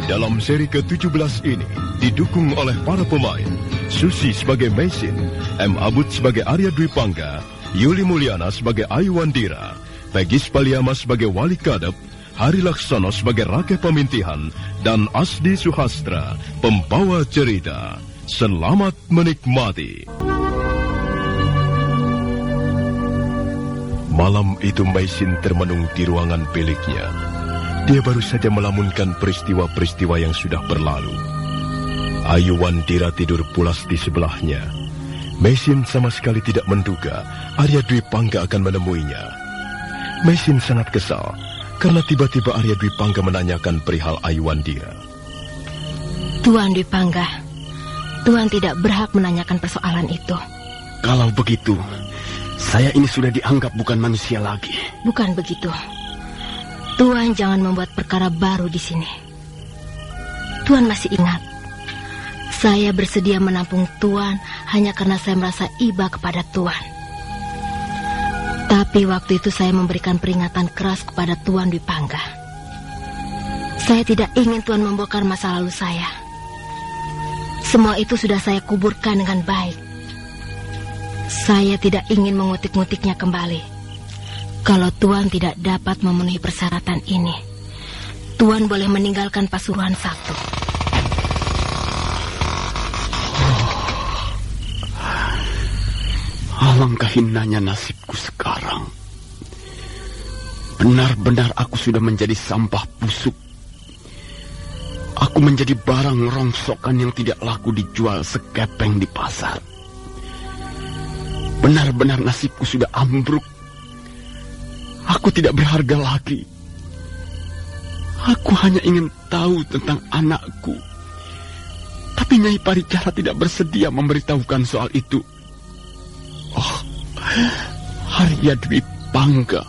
Dalam seri ke-17 ini didukung oleh para pemain Susi sebagai Maisin, M. Abud sebagai Arya Dwi Pangga, Yuli Mulyana sebagai Ayu Wandira, Pegis Paliama sebagai Wali Kadep, Hari Laksono sebagai Rake Pamintihan, dan Asdi Suhastra, pembawa cerita. Selamat menikmati. Malam itu Maisin termenung di ruangan biliknya. Dia baru saja melamunkan peristiwa-peristiwa yang sudah berlalu. Ayu Wandira tidur pulas di sebelahnya. Maisin sama sekali tidak menduga Arya Dwi Pangga akan menemuinya. Maisin sangat kesal karena tiba-tiba Arya Dwi Pangga menanyakan perihal Ayu Wandira. Tuan Dwi Pangga, Tuan tidak berhak menanyakan persoalan itu. Kalau begitu, saya ini sudah dianggap bukan manusia lagi. Bukan begitu. Tuan jangan membuat perkara baru di sini. Tuan masih ingat, saya bersedia menampung Tuan hanya karena saya merasa iba kepada Tuan. Tapi waktu itu saya memberikan peringatan keras kepada Tuan Dwi Pangga. Saya tidak ingin Tuan membongkar masa lalu saya. Semua itu sudah saya kuburkan dengan baik. Saya tidak ingin mengutik-ngutiknya kembali. Kalau Tuan tidak dapat memenuhi persyaratan ini, Tuan boleh meninggalkan Pasuruan Saktu. Alangkah hinanya nasibku sekarang. Benar-benar aku sudah menjadi sampah busuk. Aku menjadi barang rongsokan yang tidak laku dijual sekepeng di pasar. Benar-benar nasibku sudah ambruk. Aku tidak berharga lagi. Aku hanya ingin tahu tentang anakku. Tapi Nyai Parijara tidak bersedia memberitahukan soal itu. Oh, Arya Dwi Pangga.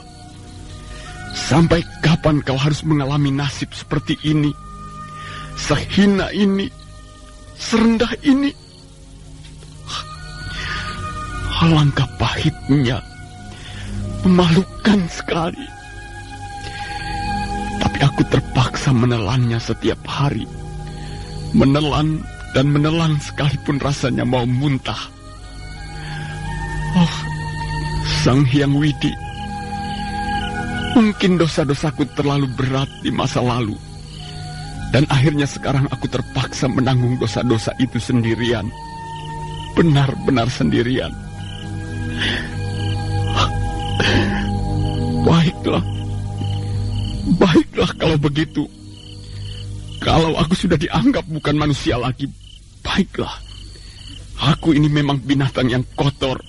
Sampai kapan kau harus mengalami nasib seperti ini? Sehina ini, serendah ini. Alangkah pahitnya. Memalukan sekali. Tapi aku terpaksa menelannya setiap hari. Menelan dan menelan sekalipun rasanya mau muntah. Oh, Sang Hyang Widi. Mungkin dosa-dosaku terlalu berat di masa lalu. Dan akhirnya sekarang aku terpaksa menanggung dosa-dosa itu sendirian. Benar-benar sendirian. Baiklah kalau begitu. Kalau aku sudah dianggap bukan manusia lagi, baiklah. Aku ini memang binatang yang kotor.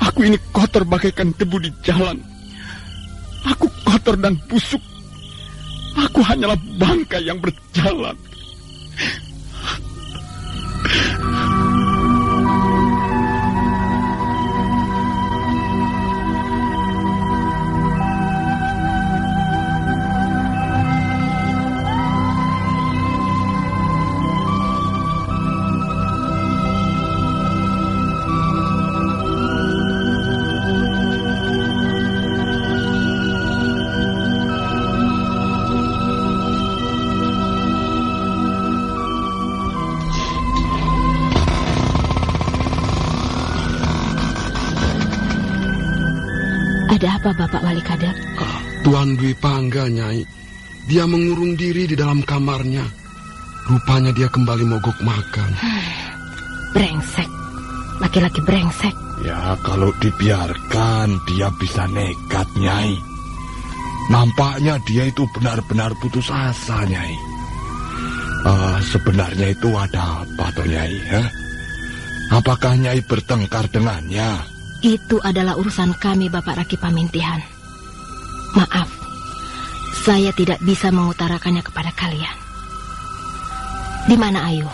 Aku ini kotor bagaikan debu di jalan. Aku kotor dan busuk. Aku hanyalah bangkai yang berjalan. Ada apa Bapak Wali Kadep? Tuan Dwi Pangga, Nyai. Dia mengurung diri di dalam kamarnya. Rupanya dia kembali mogok makan. Brengsek. Laki-laki brengsek. Ya, kalau dibiarkan dia bisa nekat, Nyai. Nampaknya dia itu benar-benar putus asa, Nyai. Sebenarnya itu ada apa toh, Nyai? Apakah Nyai bertengkar dengannya? Itu adalah urusan kami, Bapak Raki Pamintihan. Maaf, saya tidak bisa mengutarakannya kepada kalian. Di mana Ayu?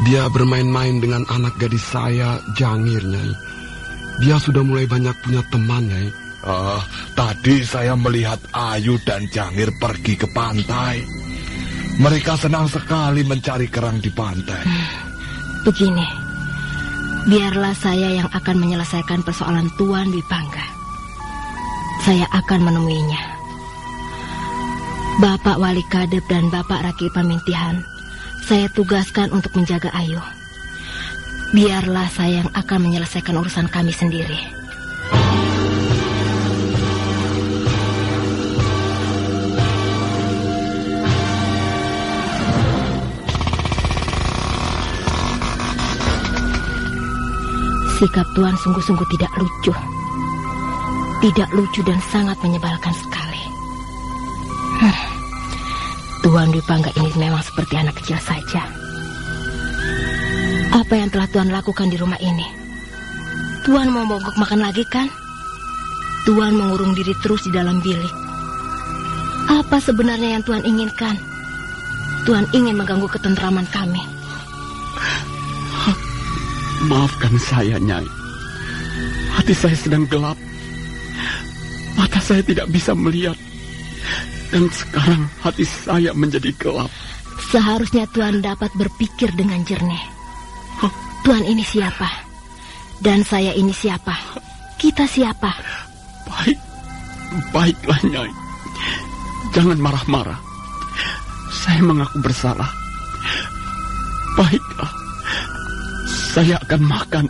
Dia bermain-main dengan anak gadis saya, Jangir, Nyai. Dia sudah mulai banyak punya teman, Nyai. Tadi saya melihat Ayu dan Jangir pergi ke pantai. Mereka senang sekali mencari kerang di pantai. Begini. Biarlah saya yang akan menyelesaikan persoalan Tuan Dwi Pangga. Saya akan menemuinya. Bapak Wali Kadep dan Bapak Raki Pamintihan, saya tugaskan untuk menjaga Ayu. Biarlah saya yang akan menyelesaikan urusan kami sendiri. Sikap Tuan sungguh-sungguh tidak lucu. Tidak lucu dan sangat menyebalkan sekali. Tuan Dwi Pangga ini memang seperti anak kecil saja. Apa yang telah Tuan lakukan di rumah ini? Tuan mau mogok makan lagi kan? Tuan mengurung diri terus di dalam bilik. Apa sebenarnya yang Tuan inginkan? Tuan ingin mengganggu ketentraman kami. Maafkan saya, Nyai. Hati saya sedang gelap. Mata saya tidak bisa melihat. Dan sekarang hati saya menjadi gelap. Seharusnya Tuan dapat berpikir dengan jernih. Tuan ini siapa? Dan saya ini siapa? Kita siapa? Baiklah, Nyai. Jangan marah-marah. Saya mengaku bersalah. Baiklah. Saya akan makan.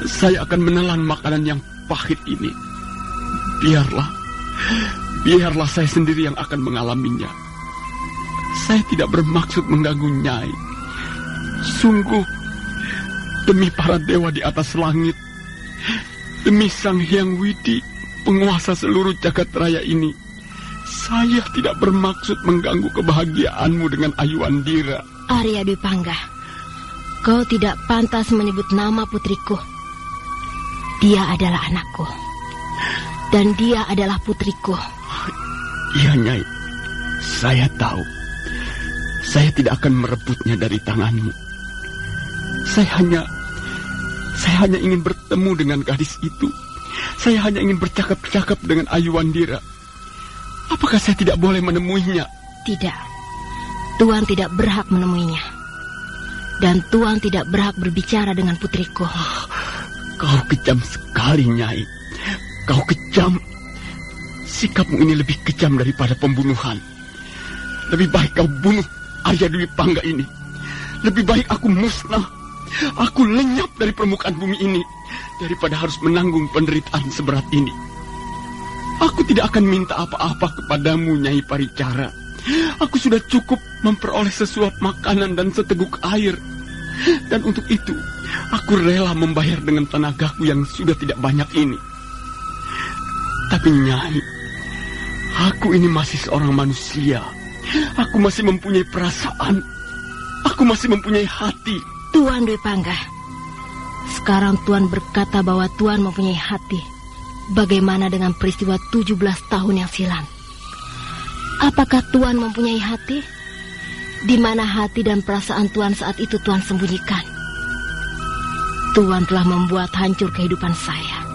Saya akan menelan makanan yang pahit ini. Biarlah saya sendiri yang akan mengalaminya. Saya tidak bermaksud mengganggu Nyai. Sungguh, demi para dewa di atas langit, demi Sang Hyang Widi, penguasa seluruh jagat raya ini, saya tidak bermaksud mengganggu kebahagiaanmu dengan Ayu Andira. Arya Dwi Pangga, kau tidak pantas menyebut nama putriku. Dia adalah anakku. Dan dia adalah putriku. Iya, Nyai. Saya tahu. Saya tidak akan merebutnya dari tanganmu. Saya hanya ingin bertemu dengan gadis itu. Saya hanya ingin bercakap-cakap dengan Ayu Andira. Apakah saya tidak boleh menemuinya? Tidak. Tuan tidak berhak menemuinya. Dan Tuan tidak berhak berbicara dengan putriku. Kau kejam sekali, Nyai. Kau kejam. Sikapmu ini lebih kejam daripada pembunuhan. Lebih baik kau bunuh Arya Dwi Pangga ini. Lebih baik aku musnah. Aku lenyap dari permukaan bumi ini daripada harus menanggung penderitaan seberat ini. Aku tidak akan minta apa-apa kepadamu, Nyai Paricara. Aku sudah cukup memperoleh sesuap makanan dan seteguk air. Dan untuk itu, aku rela membayar dengan tenagaku yang sudah tidak banyak ini. Tapi Nyai, aku ini masih seorang manusia. Aku masih mempunyai perasaan. Aku masih mempunyai hati. Tuan Dwi Pangga, sekarang Tuan berkata bahwa Tuan mempunyai hati. Bagaimana dengan peristiwa 17 tahun yang silam? Apakah Tuan mempunyai hati? Di mana hati dan perasaan Tuan saat itu Tuan sembunyikan? Tuan telah membuat hancur kehidupan saya.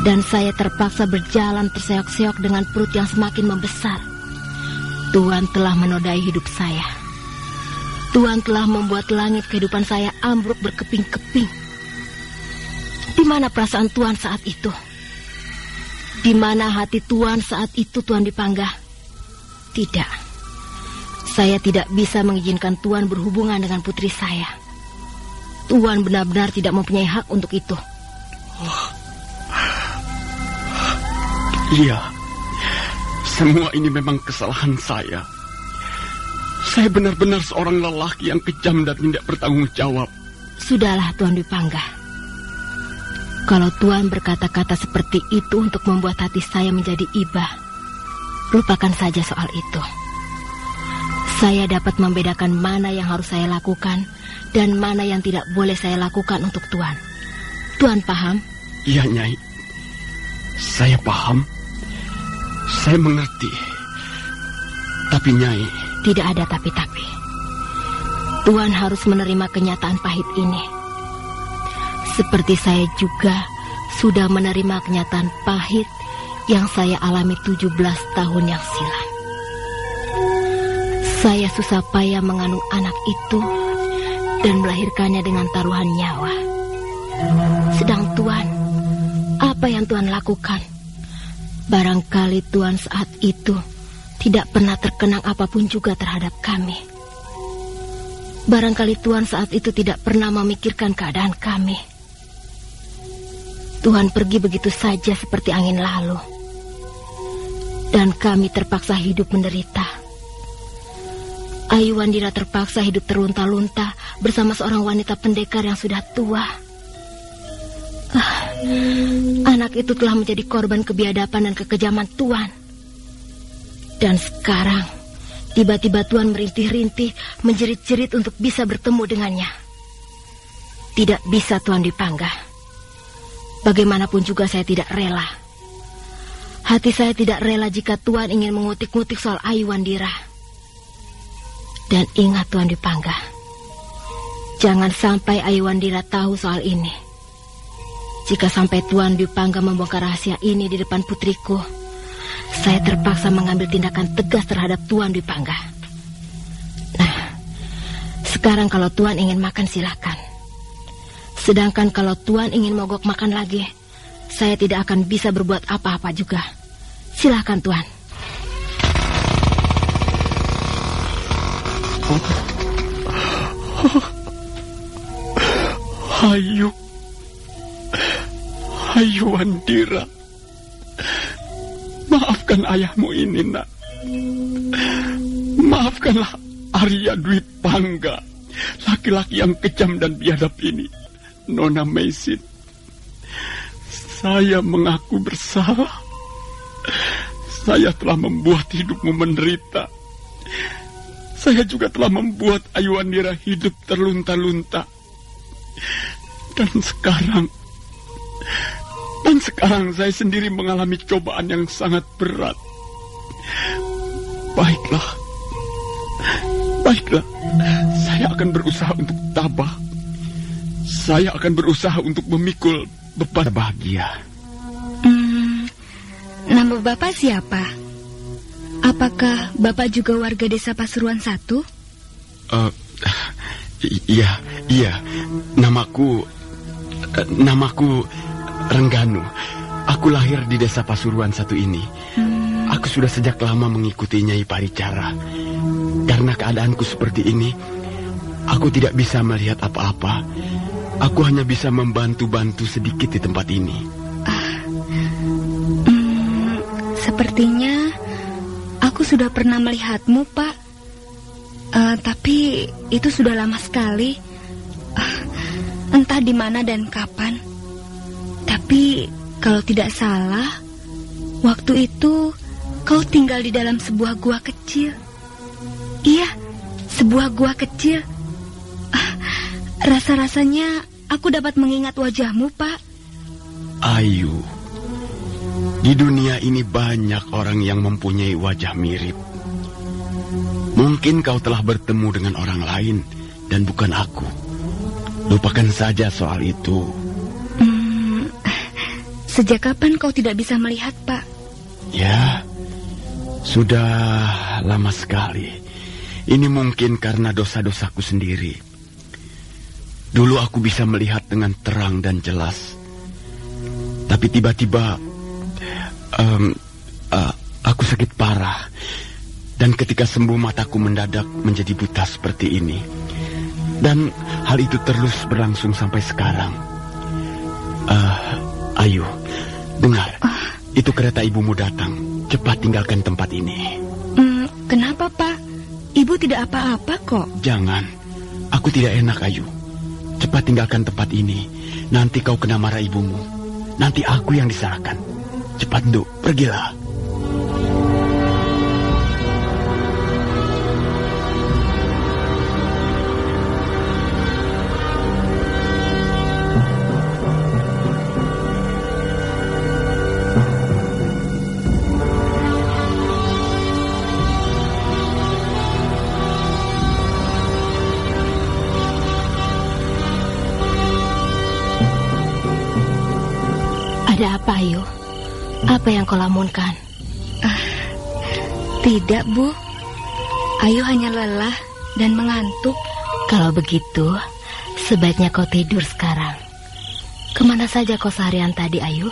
Dan saya terpaksa berjalan terseok-seok dengan perut yang semakin membesar. Tuan telah menodai hidup saya. Tuan telah membuat langit kehidupan saya ambruk berkeping-keping. Di mana perasaan Tuan saat itu? Di mana hati Tuan saat itu, Tuan Dwi Pangga? Tidak. Saya tidak bisa mengizinkan Tuan berhubungan dengan putri saya. Tuan benar-benar tidak mempunyai hak untuk itu. Iya, semua ini memang kesalahan saya. Saya benar-benar seorang lelaki yang kejam dan tidak bertanggung jawab. Sudahlah, Tuan Dwi Pangga. Kalau Tuan berkata-kata seperti itu untuk membuat hati saya menjadi iba, lupakan saja soal itu. Saya dapat membedakan mana yang harus saya lakukan dan mana yang tidak boleh saya lakukan untuk Tuan. Tuan paham? Iya, Nyai. Saya paham. Saya mengerti. Tapi, Nyai... Tidak ada tapi-tapi. Tuan harus menerima kenyataan pahit ini. Seperti saya juga sudah menerima kenyataan pahit yang saya alami 17 tahun yang silam. Saya susah payah mengandung anak itu dan melahirkannya dengan taruhan nyawa. Sedang Tuan, apa yang Tuan lakukan? Barangkali Tuan saat itu tidak pernah terkenang apapun juga terhadap kami. Barangkali Tuan saat itu tidak pernah memikirkan keadaan kami. Tuan pergi begitu saja seperti angin lalu. Dan kami terpaksa hidup menderita. Ayu Wandira terpaksa hidup terlunta-lunta bersama seorang wanita pendekar yang sudah tua. Anak itu telah menjadi korban kebiadaban dan kekejaman Tuan. Dan sekarang, tiba-tiba Tuan merintih-rintih, menjerit-jerit untuk bisa bertemu dengannya. Tidak bisa Tuan Dwi Pangga. Bagaimanapun juga saya tidak rela. Hati saya tidak rela jika Tuan ingin mengutik-ngutik soal Ayu Wandira. Dan ingat Tuan Dwi Pangga, jangan sampai Ayu Wandira tahu soal ini. Jika sampai Tuan Dwi Pangga membongkar rahasia ini di depan putriku, saya terpaksa mengambil tindakan tegas terhadap Tuan Dwi Pangga. Nah, sekarang kalau Tuan ingin makan silakan. Sedangkan kalau Tuan ingin mogok makan lagi, saya tidak akan bisa berbuat apa-apa juga. Silakan Tuan. Ayu Wandira, maafkan ayahmu ini, nak. Maafkanlah Arya Dwi Pangga, laki-laki yang kejam dan biadab ini. Nona Maisin, saya mengaku bersalah. Saya telah membuat hidupmu menderita. Saya juga telah membuat Ayu Wandira hidup terlunta-lunta. Dan sekarang saya sendiri mengalami cobaan yang sangat berat. Baiklah, saya akan berusaha untuk tabah. Saya akan berusaha untuk memikul beban bahagia. Nama Bapak siapa? Apakah Bapak juga warga desa Pasuruan 1? Iya. Namaku Rengganu. Aku lahir di desa Pasuruan 1 ini. Aku sudah sejak lama mengikuti Nyai Paricara. Karena keadaanku seperti ini, aku tidak bisa melihat apa-apa. Aku hanya bisa membantu-bantu sedikit di tempat ini. Sepertinya aku sudah pernah melihatmu, Pak. Tapi itu sudah lama sekali. Entah di mana dan kapan. Tapi kalau tidak salah, waktu itu kau tinggal di dalam sebuah gua kecil. Iya, sebuah gua kecil. Rasa-rasanya aku dapat mengingat wajahmu, Pak. Ayu, di dunia ini banyak orang yang mempunyai wajah mirip. Mungkin kau telah bertemu dengan orang lain dan bukan aku. Lupakan saja soal itu. Sejak kapan kau tidak bisa melihat, Pak? Ya, sudah lama sekali. Ini mungkin karena dosa-dosaku sendiri. Dulu aku bisa melihat dengan terang dan jelas. Tapi tiba-tiba aku sakit parah. Dan ketika sembuh mataku mendadak menjadi buta seperti ini. Dan hal itu terus berlangsung sampai sekarang. Ayu, dengar. Itu kereta ibumu datang. Cepat tinggalkan tempat ini. Kenapa, Pak? Ibu tidak apa-apa kok. Jangan. Aku tidak enak, Ayu. Cepat tinggalkan tempat ini. Nanti kau kena marah ibumu. Nanti aku yang disalahkan. Cepat, Nduk. Pergilah. Ada apa, Ayu? Apa yang kau lamunkan? Tidak, Bu. Ayu hanya lelah dan mengantuk. Kalau begitu, sebaiknya kau tidur sekarang. Kemana saja kau seharian tadi, Ayu?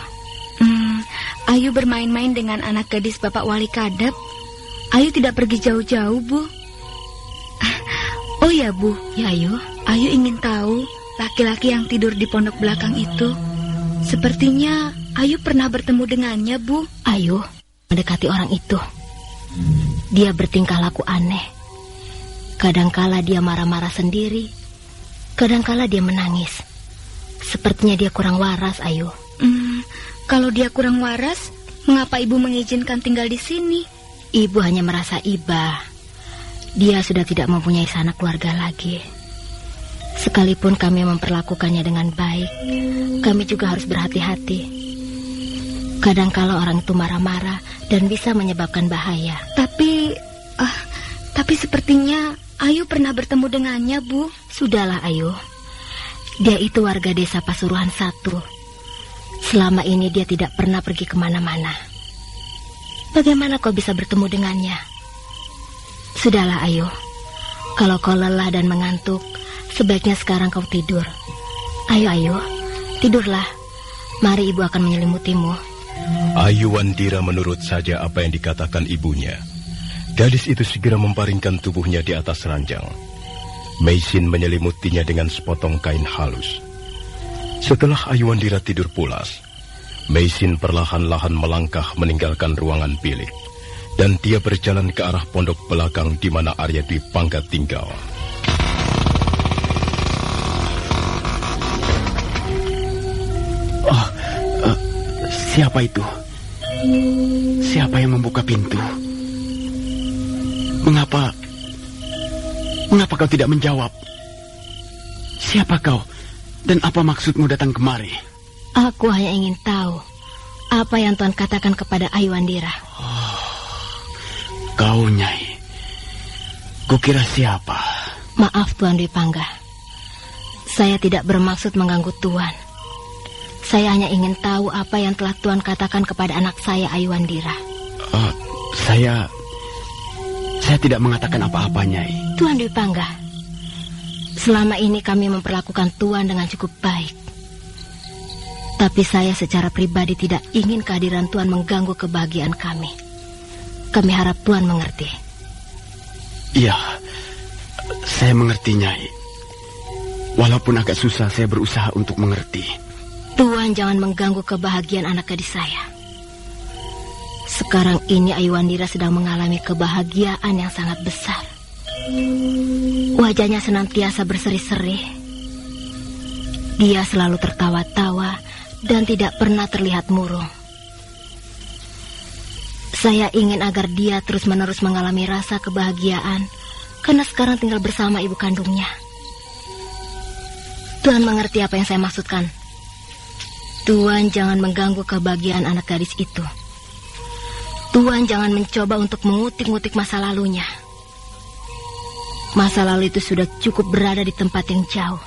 Ayu bermain-main dengan anak gadis Bapak Wali Kadep. Ayu tidak pergi jauh-jauh, Bu. Oh ya, Bu. Ya, Ayu. Ayu ingin tahu laki-laki yang tidur di pondok belakang itu. Sepertinya Ayu pernah bertemu dengannya, Bu. Ayu mendekati orang itu. Dia bertingkah laku aneh. Kadangkala dia marah-marah sendiri. Kadangkala dia menangis. Sepertinya dia kurang waras, Ayu. Kalau dia kurang waras, mengapa Ibu mengizinkan tinggal di sini? Ibu hanya merasa iba. Dia sudah tidak mempunyai sanak keluarga lagi. Sekalipun kami memperlakukannya dengan baik, kami juga harus berhati-hati. Kadangkala orang itu marah-marah dan bisa menyebabkan bahaya. Tapi sepertinya Ayu pernah bertemu dengannya, Bu. Sudahlah, Ayu. Dia itu warga desa Pasuruan 1. Selama ini dia tidak pernah pergi kemana-mana. Bagaimana kau bisa bertemu dengannya? Sudahlah, Ayu. Kalau kau lelah dan mengantuk, sebaiknya sekarang kau tidur. Ayo, Ayu, tidurlah. Mari ibu akan menyelimutimu. Ayu Wandira menurut saja apa yang dikatakan ibunya. Gadis itu segera memparingkan tubuhnya di atas ranjang. Meisin menyelimutinya dengan sepotong kain halus. Setelah Ayu Wandira tidur pulas, Meisin perlahan-lahan melangkah meninggalkan ruangan bilik, dan dia berjalan ke arah pondok belakang di mana Arya Dwi Pangga tinggal. Siapa itu? Siapa yang membuka pintu? Mengapa kau tidak menjawab? Siapa kau? Dan apa maksudmu datang kemari? Aku hanya ingin tahu apa yang Tuan katakan kepada Ayu Wandira. Kau, Nyai. Kukira siapa? Maaf, Tuan Dwi Pangga. Saya tidak bermaksud mengganggu Tuan. Saya hanya ingin tahu apa yang telah Tuan katakan kepada anak saya, Ayu Wandira. Saya tidak mengatakan apa-apa, Nyai. Tuan Dwi Pangga, selama ini kami memperlakukan Tuan dengan cukup baik. Tapi saya secara pribadi tidak ingin kehadiran Tuan mengganggu kebahagiaan kami. Kami harap Tuan mengerti. Iya, saya mengerti, Nyai. Walaupun agak susah, saya berusaha untuk mengerti. Tuan jangan mengganggu kebahagiaan anak gadis saya. Sekarang ini Ayu Wandira sedang mengalami kebahagiaan yang sangat besar. Wajahnya senantiasa berseri-seri. Dia selalu tertawa-tawa dan tidak pernah terlihat murung. Saya ingin agar dia terus-menerus mengalami rasa kebahagiaan karena sekarang tinggal bersama ibu kandungnya. Tuan mengerti apa yang saya maksudkan? Tuan jangan mengganggu kebahagiaan anak gadis itu. Tuan jangan mencoba untuk mengutik-ngutik masa lalunya. Masa lalu itu sudah cukup berada di tempat yang jauh.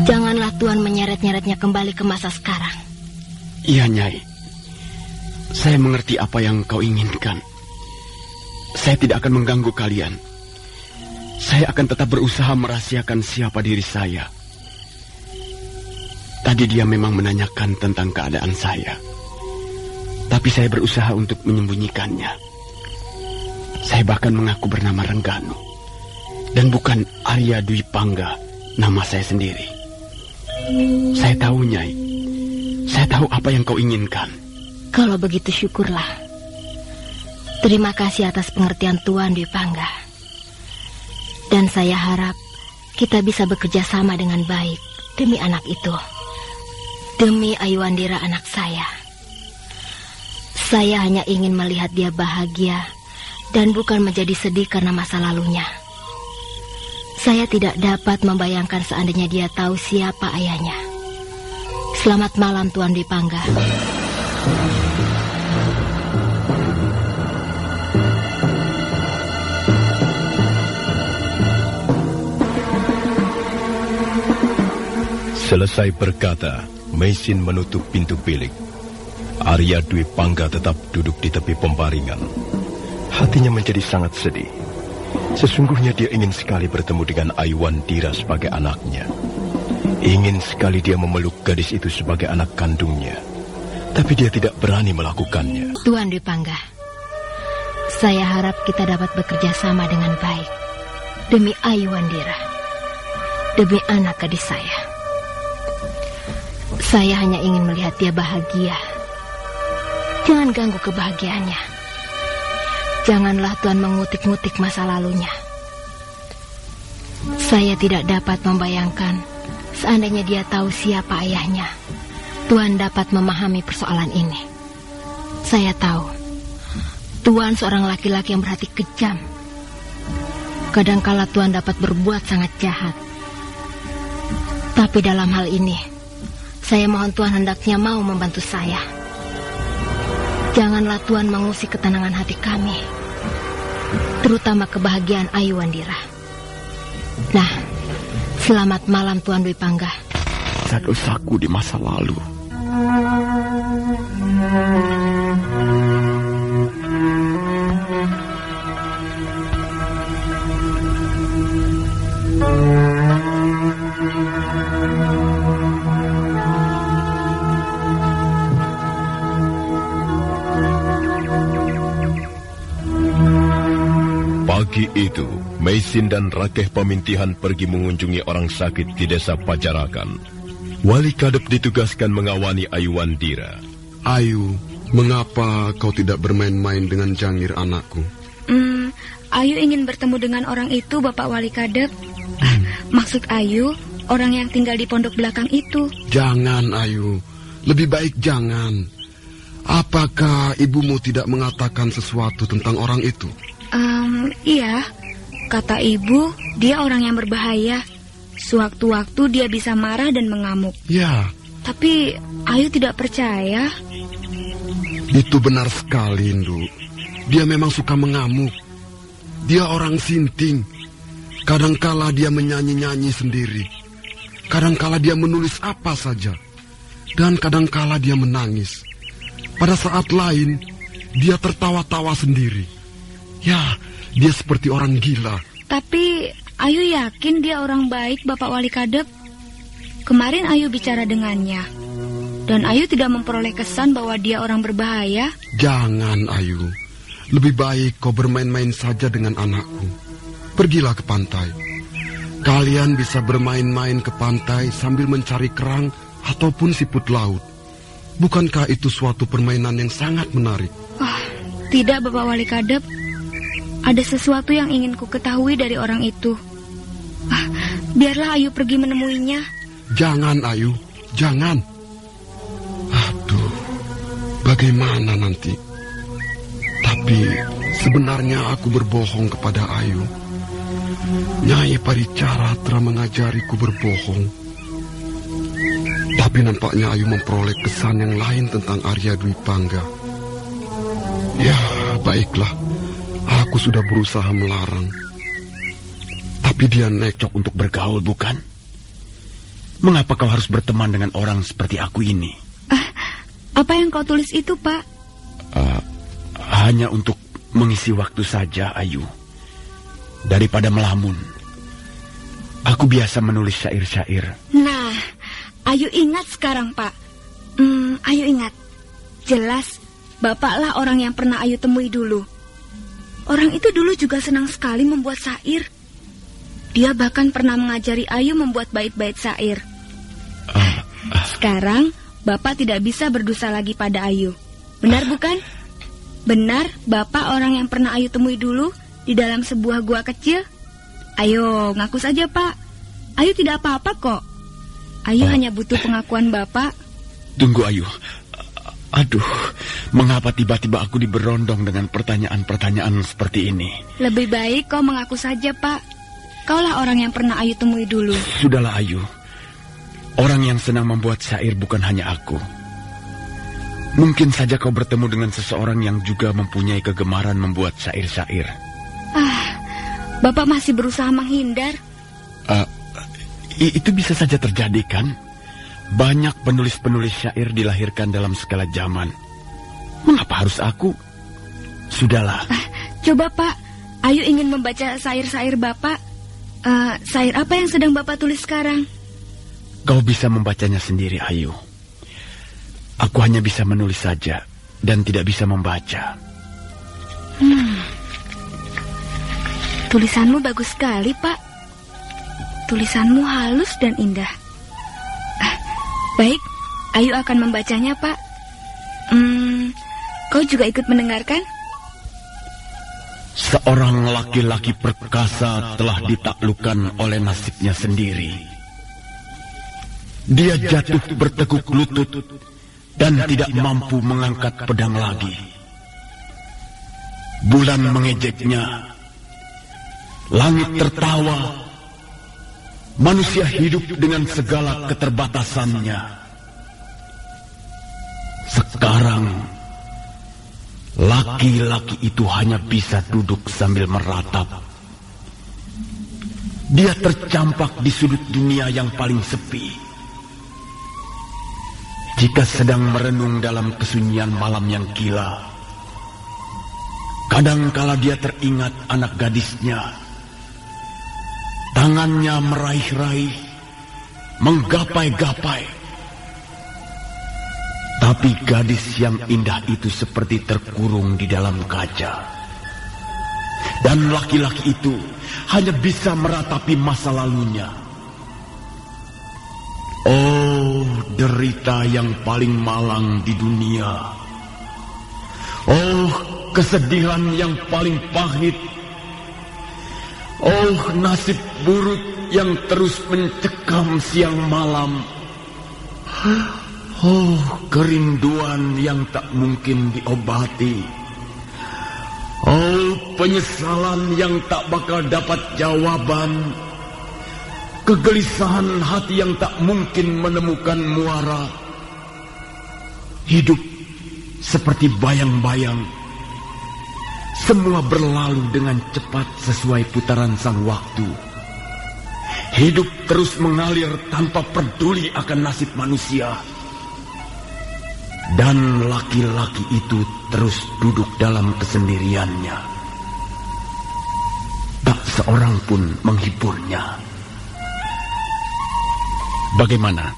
Janganlah Tuan menyeret-nyeretnya kembali ke masa sekarang. Iya, Nyai. Saya mengerti apa yang kau inginkan. Saya tidak akan mengganggu kalian. Saya akan tetap berusaha merahasiakan siapa diri saya. Tadi dia memang menanyakan tentang keadaan saya. Tapi saya berusaha untuk menyembunyikannya. Saya bahkan mengaku bernama Rengganu. Dan bukan Arya Dwi Pangga, nama saya sendiri. Saya tahu, Nyai. Saya tahu apa yang kau inginkan. Kalau begitu syukurlah. Terima kasih atas pengertian Tuan Dwi Pangga. Dan saya harap kita bisa bekerja sama dengan baik demi anak itu. Demi Ayu Wandira anak saya. Saya hanya ingin melihat dia bahagia dan bukan menjadi sedih karena masa lalunya. Saya tidak dapat membayangkan seandainya dia tahu siapa ayahnya. Selamat malam, Tuan Dwi Pangga. Selesai berkata, Meisin menutup pintu bilik. Arya Dwi Pangga tetap duduk di tepi pembaringan. Hatinya menjadi sangat sedih. Sesungguhnya dia ingin sekali bertemu dengan Ayu Wandira sebagai anaknya. Ingin sekali dia memeluk gadis itu sebagai anak kandungnya. Tapi dia tidak berani melakukannya. Tuan Dwi Pangga, Saya harap kita dapat bekerja sama dengan baik. Demi Ayu Wandira. Demi anak gadis saya. Saya hanya ingin melihat dia bahagia. Jangan ganggu kebahagiaannya. Janganlah Tuan mengutik-ngutik masa lalunya. Saya tidak dapat membayangkan seandainya dia tahu siapa ayahnya. Tuan dapat memahami persoalan ini. Saya tahu, Tuan seorang laki-laki yang berhati kejam. Kadangkala Tuan dapat berbuat sangat jahat. Tapi dalam hal ini, saya mohon Tuan hendaknya mau membantu saya. Janganlah Tuan mengusik ketenangan hati kami, terutama kebahagiaan Ayu Wandira. Nah, selamat malam Tuan Dwi Pangga. Dosaku di masa lalu. Pagi itu, Meisin dan Rakeh Pamintihan pergi mengunjungi orang sakit di desa Pajarakan. Wali Kadep ditugaskan mengawani Ayu Wandira. Ayu, mengapa kau tidak bermain-main dengan Jangir anakku? Ayu ingin bertemu dengan orang itu, Bapak Wali Kadep. Maksud Ayu, orang yang tinggal di pondok belakang itu. Jangan, Ayu. Lebih baik jangan. Apakah ibumu tidak mengatakan sesuatu tentang orang itu? Iya. Kata ibu, dia orang yang berbahaya. Sewaktu-waktu dia bisa marah dan mengamuk. Ya. Tapi Ayu tidak percaya. Itu benar sekali, Ndu. Dia memang suka mengamuk. Dia orang sinting. Kadangkala dia menyanyi-nyanyi sendiri. Kadangkala dia menulis apa saja. Dan kadangkala dia menangis. Pada saat lain, dia tertawa-tawa sendiri. Ya, dia seperti orang gila. Tapi Ayu yakin dia orang baik, Bapak Wali Kadep. Kemarin Ayu bicara dengannya. Dan Ayu tidak memperoleh kesan bahwa dia orang berbahaya. Jangan, Ayu. Lebih baik kau bermain-main saja dengan anakku. Pergilah ke pantai. Kalian bisa bermain-main ke pantai sambil mencari kerang ataupun siput laut. Bukankah itu suatu permainan yang sangat menarik? Wah, tidak, Bapak Wali Kadep. Ada sesuatu yang ingin ku ketahui dari orang itu. Biarlah Ayu pergi menemuinya. Jangan, Ayu. Jangan. Aduh, bagaimana nanti? Tapi sebenarnya aku berbohong kepada Ayu. Nyai Paricara telah mengajariku berbohong. Tapi nampaknya Ayu memperoleh kesan yang lain tentang Arya Dwi Pangga. Ya, baiklah. Aku sudah berusaha melarang. Tapi dia nekcok untuk bergaul, bukan? Mengapa kau harus berteman dengan orang seperti aku ini? Apa yang kau tulis itu, Pak? Hanya untuk mengisi waktu saja, Ayu. Daripada melamun. Aku biasa menulis syair-syair. Nah, Ayu ingat sekarang, Pak. Ayu ingat. Jelas, Bapaklah orang yang pernah Ayu temui dulu. Orang itu dulu juga senang sekali membuat syair. Dia bahkan pernah mengajari Ayu membuat bait-bait syair. Sekarang, Bapak tidak bisa berdosa lagi pada Ayu. Benar bukan? Benar, Bapak orang yang pernah Ayu temui dulu di dalam sebuah gua kecil? Ayo, ngaku saja, Pak. Ayu tidak apa-apa kok. Ayu hanya butuh pengakuan Bapak. Tunggu, Ayu. Aduh, mengapa tiba-tiba aku diberondong dengan pertanyaan-pertanyaan seperti ini? Lebih baik kau mengaku saja, Pak. Kaulah orang yang pernah Ayu temui dulu. Sudahlah, Ayu. Orang yang senang membuat syair bukan hanya aku. Mungkin saja kau bertemu dengan seseorang yang juga mempunyai kegemaran membuat syair-syair. Bapak masih berusaha menghindar. Itu bisa saja terjadi, kan? Banyak penulis-penulis syair dilahirkan dalam segala zaman. Mengapa harus aku? Sudahlah. Coba, Pak. Ayu ingin membaca syair-syair Bapak. Syair apa yang sedang Bapak tulis sekarang? Kau bisa membacanya sendiri, Ayu. Aku hanya bisa menulis saja dan tidak bisa membaca. Tulisanmu bagus sekali, Pak. Tulisanmu halus dan indah. Baik, Ayu akan membacanya, Pak. Kau juga ikut mendengarkan? Seorang laki-laki perkasa telah ditaklukkan oleh nasibnya sendiri. Dia jatuh bertekuk lutut dan tidak mampu mengangkat pedang lagi. Bulan mengejeknya, langit tertawa, manusia hidup dengan segala keterbatasannya. Sekarang, laki-laki itu hanya bisa duduk sambil meratap. Dia tercampak di sudut dunia yang paling sepi. Jika sedang merenung dalam kesunyian malam yang gila, kadangkala dia teringat anak gadisnya. Tangannya meraih-raih, menggapai-gapai. Tapi gadis yang indah itu seperti terkurung di dalam kaca. Dan laki-laki itu hanya bisa meratapi masa lalunya. Oh, derita yang paling malang di dunia. Oh, kesedihan yang paling pahit. Oh, nasib buruk yang terus mencekam siang malam. Oh, kerinduan yang tak mungkin diobati. Oh, penyesalan yang tak bakal dapat jawaban. Kegelisahan hati yang tak mungkin menemukan muara. Hidup seperti bayang-bayang. Semua berlalu dengan cepat sesuai putaran sang waktu. Hidup terus mengalir tanpa peduli akan nasib manusia. Dan laki-laki itu terus duduk dalam kesendiriannya. Tak seorang pun menghiburnya. Bagaimana?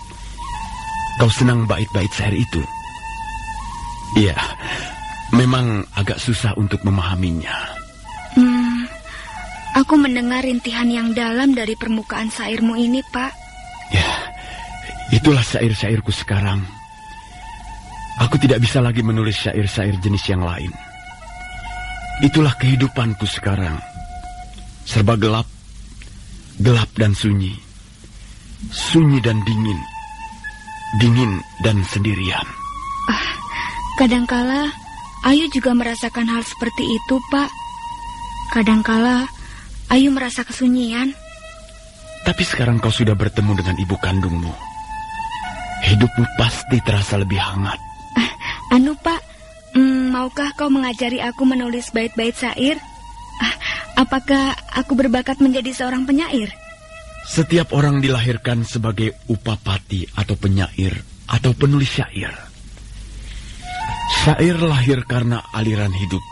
Kau senang bait-bait syair itu? Iya, memang agak susah untuk memahaminya. Aku mendengar rintihan yang dalam dari permukaan syairmu ini, Pak. Ya, itulah syair-syairku sekarang. Aku tidak bisa lagi menulis syair-syair jenis yang lain. Itulah kehidupanku sekarang. Serba gelap, gelap dan sunyi. Sunyi dan dingin. Dingin dan sendirian. Kadangkala Ayu juga merasakan hal seperti itu, Pak. Kadangkala Ayu merasa kesunyian. Tapi sekarang kau sudah bertemu dengan ibu kandungmu. Hidupmu pasti terasa lebih hangat. Pak, maukah kau mengajari aku menulis bait-bait syair? Apakah aku berbakat menjadi seorang penyair? Setiap orang dilahirkan sebagai upapati atau penyair atau penulis syair. Syair lahir karena aliran hidup.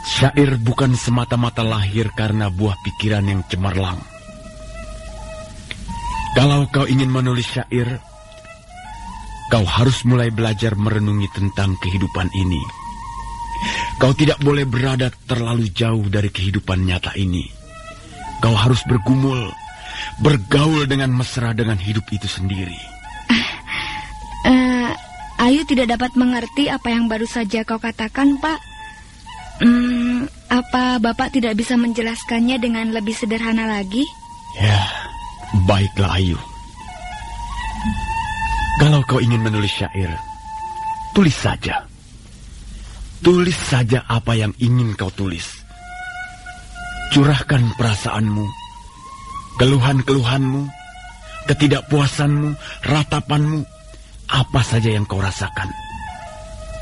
Syair bukan semata-mata lahir karena buah pikiran yang cemerlang. Kalau kau ingin menulis syair, kau harus mulai belajar merenungi tentang kehidupan ini. Kau tidak boleh berada terlalu jauh dari kehidupan nyata ini. Kau harus bergumul, bergaul dengan mesra dengan hidup itu sendiri. Ayu tidak dapat mengerti apa yang baru saja kau katakan, Pak. Apa Bapak tidak bisa menjelaskannya dengan lebih sederhana lagi? Ya, baiklah Ayu. Kalau kau ingin menulis syair, tulis saja. Tulis saja apa yang ingin kau tulis. Curahkan perasaanmu, keluhan-keluhanmu, ketidakpuasanmu, ratapanmu, apa saja yang kau rasakan.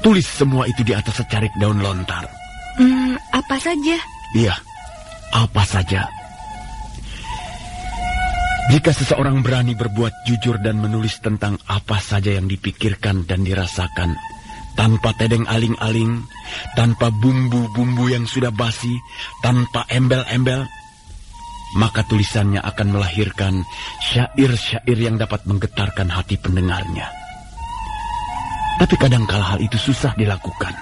Tulis semua itu di atas secarik daun lontar. Apa saja? Iya, apa saja. Jika seseorang berani berbuat jujur dan menulis tentang apa saja yang dipikirkan dan dirasakan, tanpa tedeng aling-aling, tanpa bumbu-bumbu yang sudah basi, tanpa embel-embel, maka tulisannya akan melahirkan syair-syair yang dapat menggetarkan hati pendengarnya. Tapi kadangkala hal itu susah dilakukan.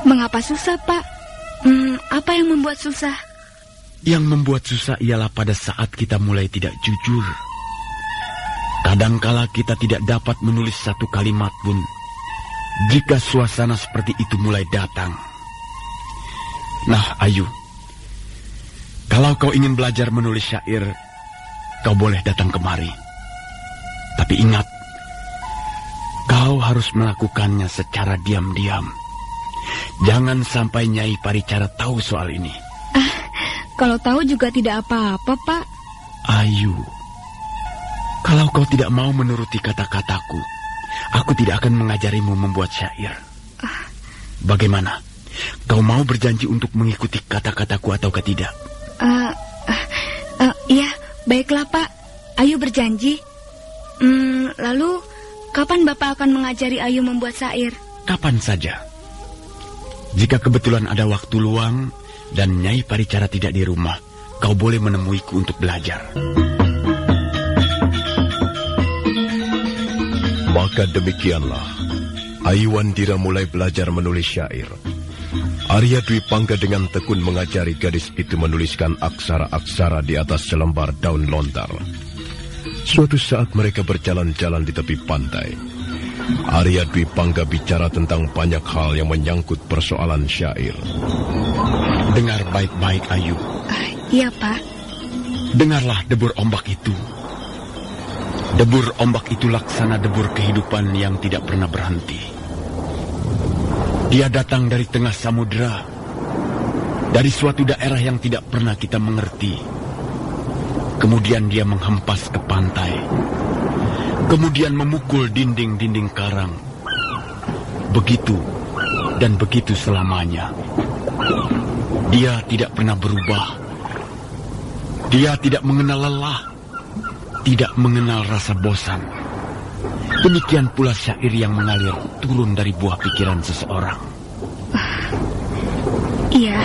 Mengapa susah, Pak? Apa yang membuat susah? Yang membuat susah ialah pada saat kita mulai tidak jujur. Kadangkala kita tidak dapat menulis satu kalimat pun jika suasana seperti itu mulai datang. Nah, Ayu, kalau kau ingin belajar menulis syair, kau boleh datang kemari. Tapi ingat, kau harus melakukannya secara diam-diam. Jangan sampai Nyai Paricara tahu soal ini. Kalau tahu juga tidak apa-apa, Pak. Ayu, kalau kau tidak mau menuruti kata-kataku, aku tidak akan mengajarimu membuat syair. Bagaimana? Kau mau berjanji untuk mengikuti kata-kataku ataukah tidak? Iya, baiklah, Pak. Ayu berjanji. Lalu, kapan Bapak akan mengajari Ayu membuat syair? Kapan saja. Jika kebetulan ada waktu luang dan Nyai Paricara tidak di rumah, kau boleh menemuiku untuk belajar. Maka demikianlah, Ayu Wandira mulai belajar menulis syair. Arya Dwi Pangga dengan tekun mengajari gadis itu menuliskan aksara-aksara di atas selembar daun lontar. Suatu saat mereka berjalan-jalan di tepi pantai. Arya Dwi Pangga bicara tentang banyak hal yang menyangkut persoalan syair. Dengar baik-baik, Ayu. Iya, Pak. Dengarlah debur ombak itu. Debur ombak itu laksana debur kehidupan yang tidak pernah berhenti. Dia datang dari tengah samudera, dari suatu daerah yang tidak pernah kita mengerti. Kemudian dia menghempas ke pantai. Kemudian memukul dinding-dinding karang. Begitu dan begitu selamanya. Dia tidak pernah berubah. Dia tidak mengenal lelah, tidak mengenal rasa bosan. Demikian pula syair yang mengalir turun dari buah pikiran seseorang. Iya,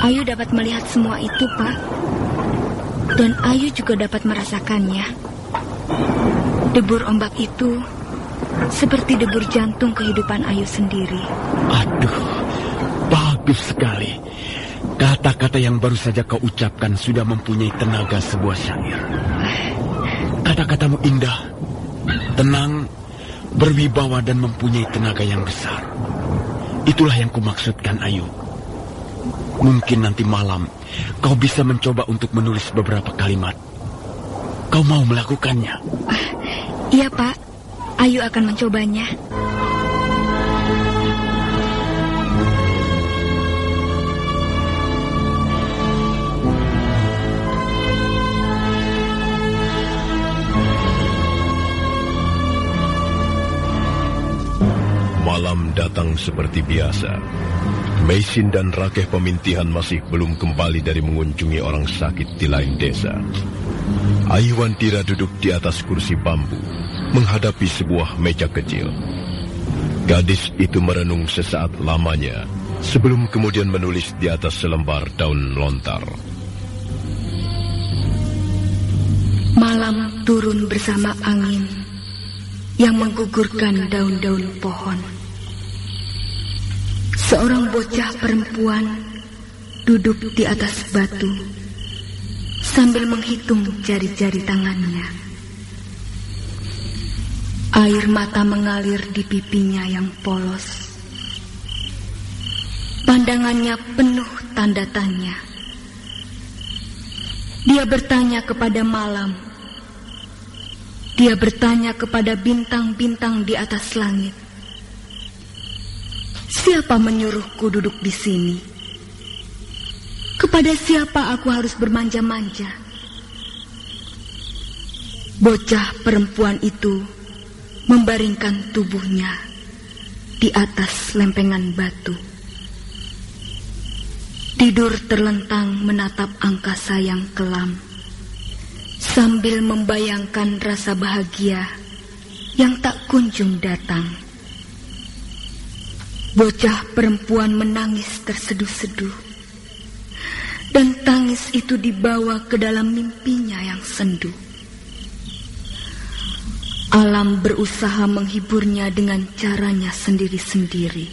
Ayu dapat melihat semua itu, Pak. Dan Ayu juga dapat merasakannya. Debur ombak itu seperti debur jantung kehidupan Ayu sendiri. Aduh, bagus sekali. Kata-kata yang baru saja kau ucapkan sudah mempunyai tenaga sebuah syair. Kata-katamu indah, tenang, berwibawa dan mempunyai tenaga yang besar. Itulah yang kumaksudkan, Ayu. Mungkin nanti malam kau bisa mencoba untuk menulis beberapa kalimat. Kau mau melakukannya? Iya, Pak. Ayu akan mencobanya. Malam datang seperti biasa. Meisin dan Rakeh Pemintihan masih belum kembali dari mengunjungi orang sakit di lain desa. Ayu Wandira duduk di atas kursi bambu, menghadapi sebuah meja kecil. Gadis itu merenung sesaat lamanya, sebelum kemudian menulis di atas selembar daun lontar. Malam turun bersama angin yang menggugurkan daun-daun pohon. Seorang bocah perempuan duduk di atas batu sambil menghitung jari-jari tangannya. Air mata mengalir di pipinya yang polos. Pandangannya penuh tanda tanya. Dia bertanya kepada malam. Dia bertanya kepada bintang-bintang di atas langit. Siapa menyuruhku duduk di sini? Kepada siapa aku harus bermanja-manja? Bocah perempuan itu membaringkan tubuhnya di atas lempengan batu. Tidur terlentang menatap angkasa yang kelam, sambil membayangkan rasa bahagia yang tak kunjung datang. Bocah perempuan menangis terseduh-seduh, dan tangis itu dibawa ke dalam mimpinya yang sendu. Alam berusaha menghiburnya dengan caranya sendiri-sendiri.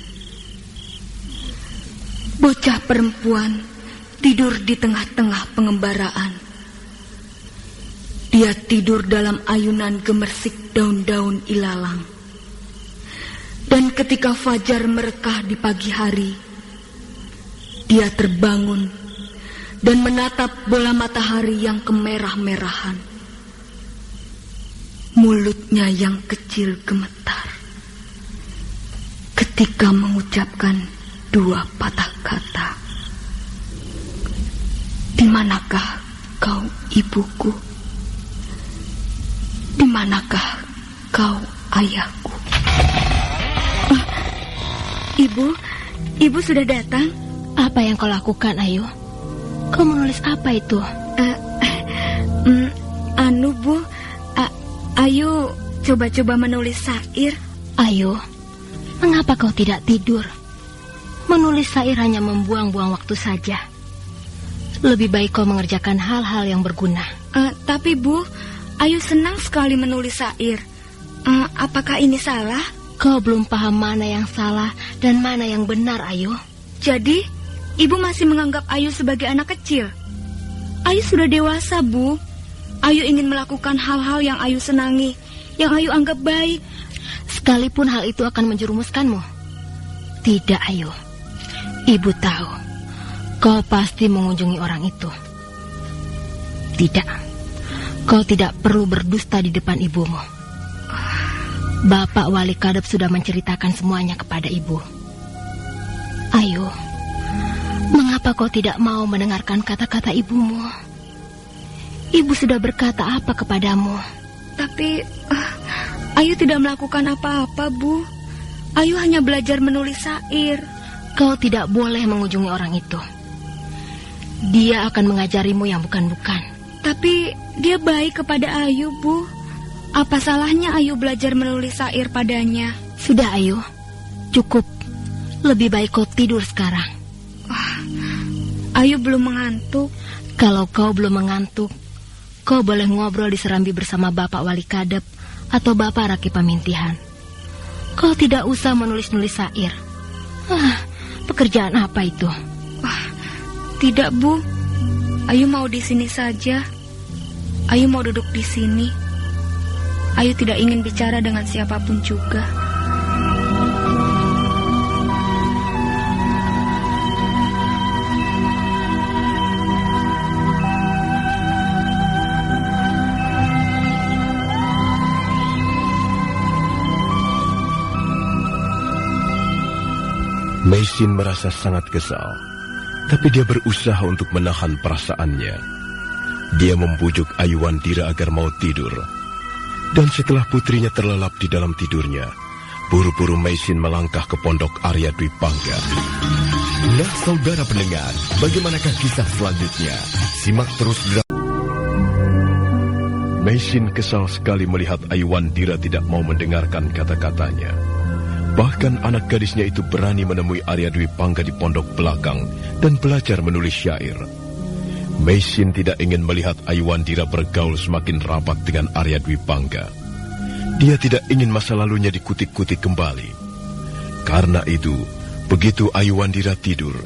Bocah perempuan tidur di tengah-tengah pengembaraan. Dia tidur dalam ayunan gemersik daun-daun ilalang. Dan ketika fajar merekah di pagi hari, dia terbangun dan menatap bola matahari yang kemerah-merahan. Mulutnya yang kecil gemetar ketika mengucapkan 2 patah kata. Di manakah kau, ibuku? Di manakah kau, ayahku? Ibu sudah datang? Apa yang kau lakukan, Ayu? Kau menulis apa itu? Bu, Ayu coba-coba menulis syair. Ayu, mengapa kau tidak tidur? Menulis syair hanya membuang-buang waktu saja. Lebih baik kau mengerjakan hal-hal yang berguna. Tapi Bu, Ayu senang sekali menulis syair. Apakah ini salah? Kau belum paham mana yang salah dan mana yang benar, Ayu. Jadi, Ibu masih menganggap Ayu sebagai anak kecil? Ayu sudah dewasa, Bu. Ayu ingin melakukan hal-hal yang Ayu senangi, yang Ayu anggap baik. Sekalipun hal itu akan menjerumuskanmu. Tidak, Ayu. Ibu tahu, kau pasti mengunjungi orang itu. Tidak, kau tidak perlu berdusta di depan ibumu. Bapak Wali Kadep sudah menceritakan semuanya kepada ibu. Ayu, mengapa kau tidak mau mendengarkan kata-kata ibumu? Ibu sudah berkata apa kepadamu? Tapi Ayu tidak melakukan apa-apa, Bu. Ayu hanya belajar menulis syair. Kau tidak boleh mengunjungi orang itu. Dia akan mengajarimu yang bukan-bukan. Tapi dia baik kepada Ayu, Bu. Apa salahnya Ayu belajar menulis syair padanya? Sudah, Ayu. Cukup. Lebih baik kau tidur sekarang. Ayu belum mengantuk. Kalau kau belum mengantuk, kau boleh ngobrol di serambi bersama Bapak Wali Kadep atau Bapak Raki Pamintihan. Kau tidak usah menulis-nulis syair. Pekerjaan apa itu? Tidak, Bu. Ayu mau di sini saja. Ayu mau duduk di sini. Ayu tidak ingin bicara dengan siapapun juga. Meisin merasa sangat kesal, tapi dia berusaha untuk menahan perasaannya. Dia membujuk Ayu Wandira agar mau tidur. Dan setelah putrinya terlelap di dalam tidurnya, buru-buru Meisin melangkah ke pondok Arya Dwi Pangga. Nah, saudara pendengar, bagaimanakah kisah selanjutnya? Simak terus Meisin kesal sekali melihat Ayu Wandira tidak mau mendengarkan kata-katanya. Bahkan anak gadisnya itu berani menemui Arya Dwi Pangga di pondok belakang dan belajar menulis syair. Meisin tidak ingin melihat Ayu Wandira bergaul semakin rapat dengan Arya Dwi Pangga. Dia tidak ingin masa lalunya dikutik-kutik kembali. Karena itu, begitu Ayu Wandira tidur,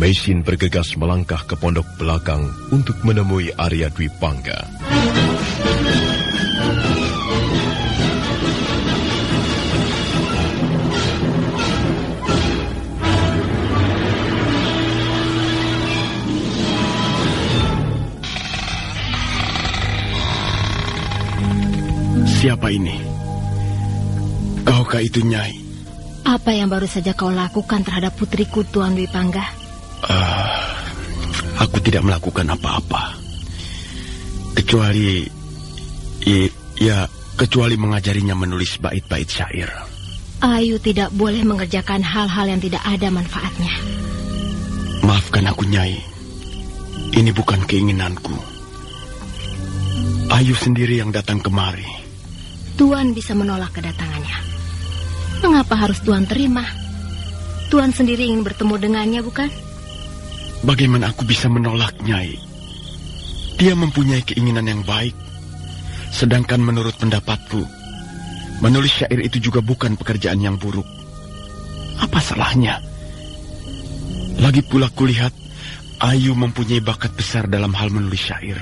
Meisin bergegas melangkah ke pondok belakang untuk menemui Arya Dwi Pangga. Siapa ini? Kaukah itu, Nyai? Apa yang baru saja kau lakukan terhadap putriku, Tuan Dwi Pangga? Aku tidak melakukan apa-apa. Kecuali mengajarinya menulis bait-bait syair. Ayu tidak boleh mengerjakan hal-hal yang tidak ada manfaatnya. Maafkan aku, Nyai. Ini bukan keinginanku. Ayu sendiri yang datang kemari. Tuan bisa menolak kedatangannya. Mengapa harus Tuan terima? Tuan sendiri ingin bertemu dengannya, bukan? Bagaimana aku bisa menolak, Nyai? Dia mempunyai keinginan yang baik. Sedangkan menurut pendapatku, menulis syair itu juga bukan pekerjaan yang buruk. Apa salahnya? Lagi pula kulihat Ayu mempunyai bakat besar dalam hal menulis syair.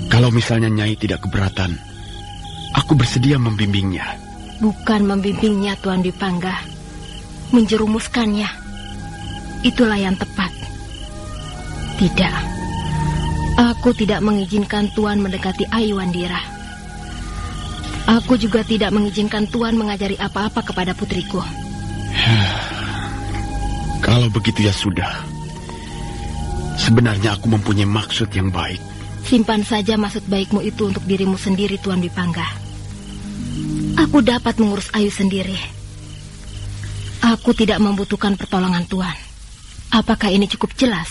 Kalau misalnya Nyai tidak keberatan, aku bersedia membimbingnya. Bukan membimbingnya, Tuan Dwi Pangga. Menjerumuskannya. Itulah yang tepat. Tidak. Aku tidak mengizinkan Tuan mendekati Ayu Wandira. Aku juga tidak mengizinkan Tuan mengajari apa-apa kepada putriku. Kalau begitu ya sudah. Sebenarnya aku mempunyai maksud yang baik. Simpan saja maksud baikmu itu untuk dirimu sendiri, Tuan Dwi Pangga. Aku dapat mengurus Ayu sendiri. Aku tidak membutuhkan pertolongan Tuan. Apakah ini cukup jelas?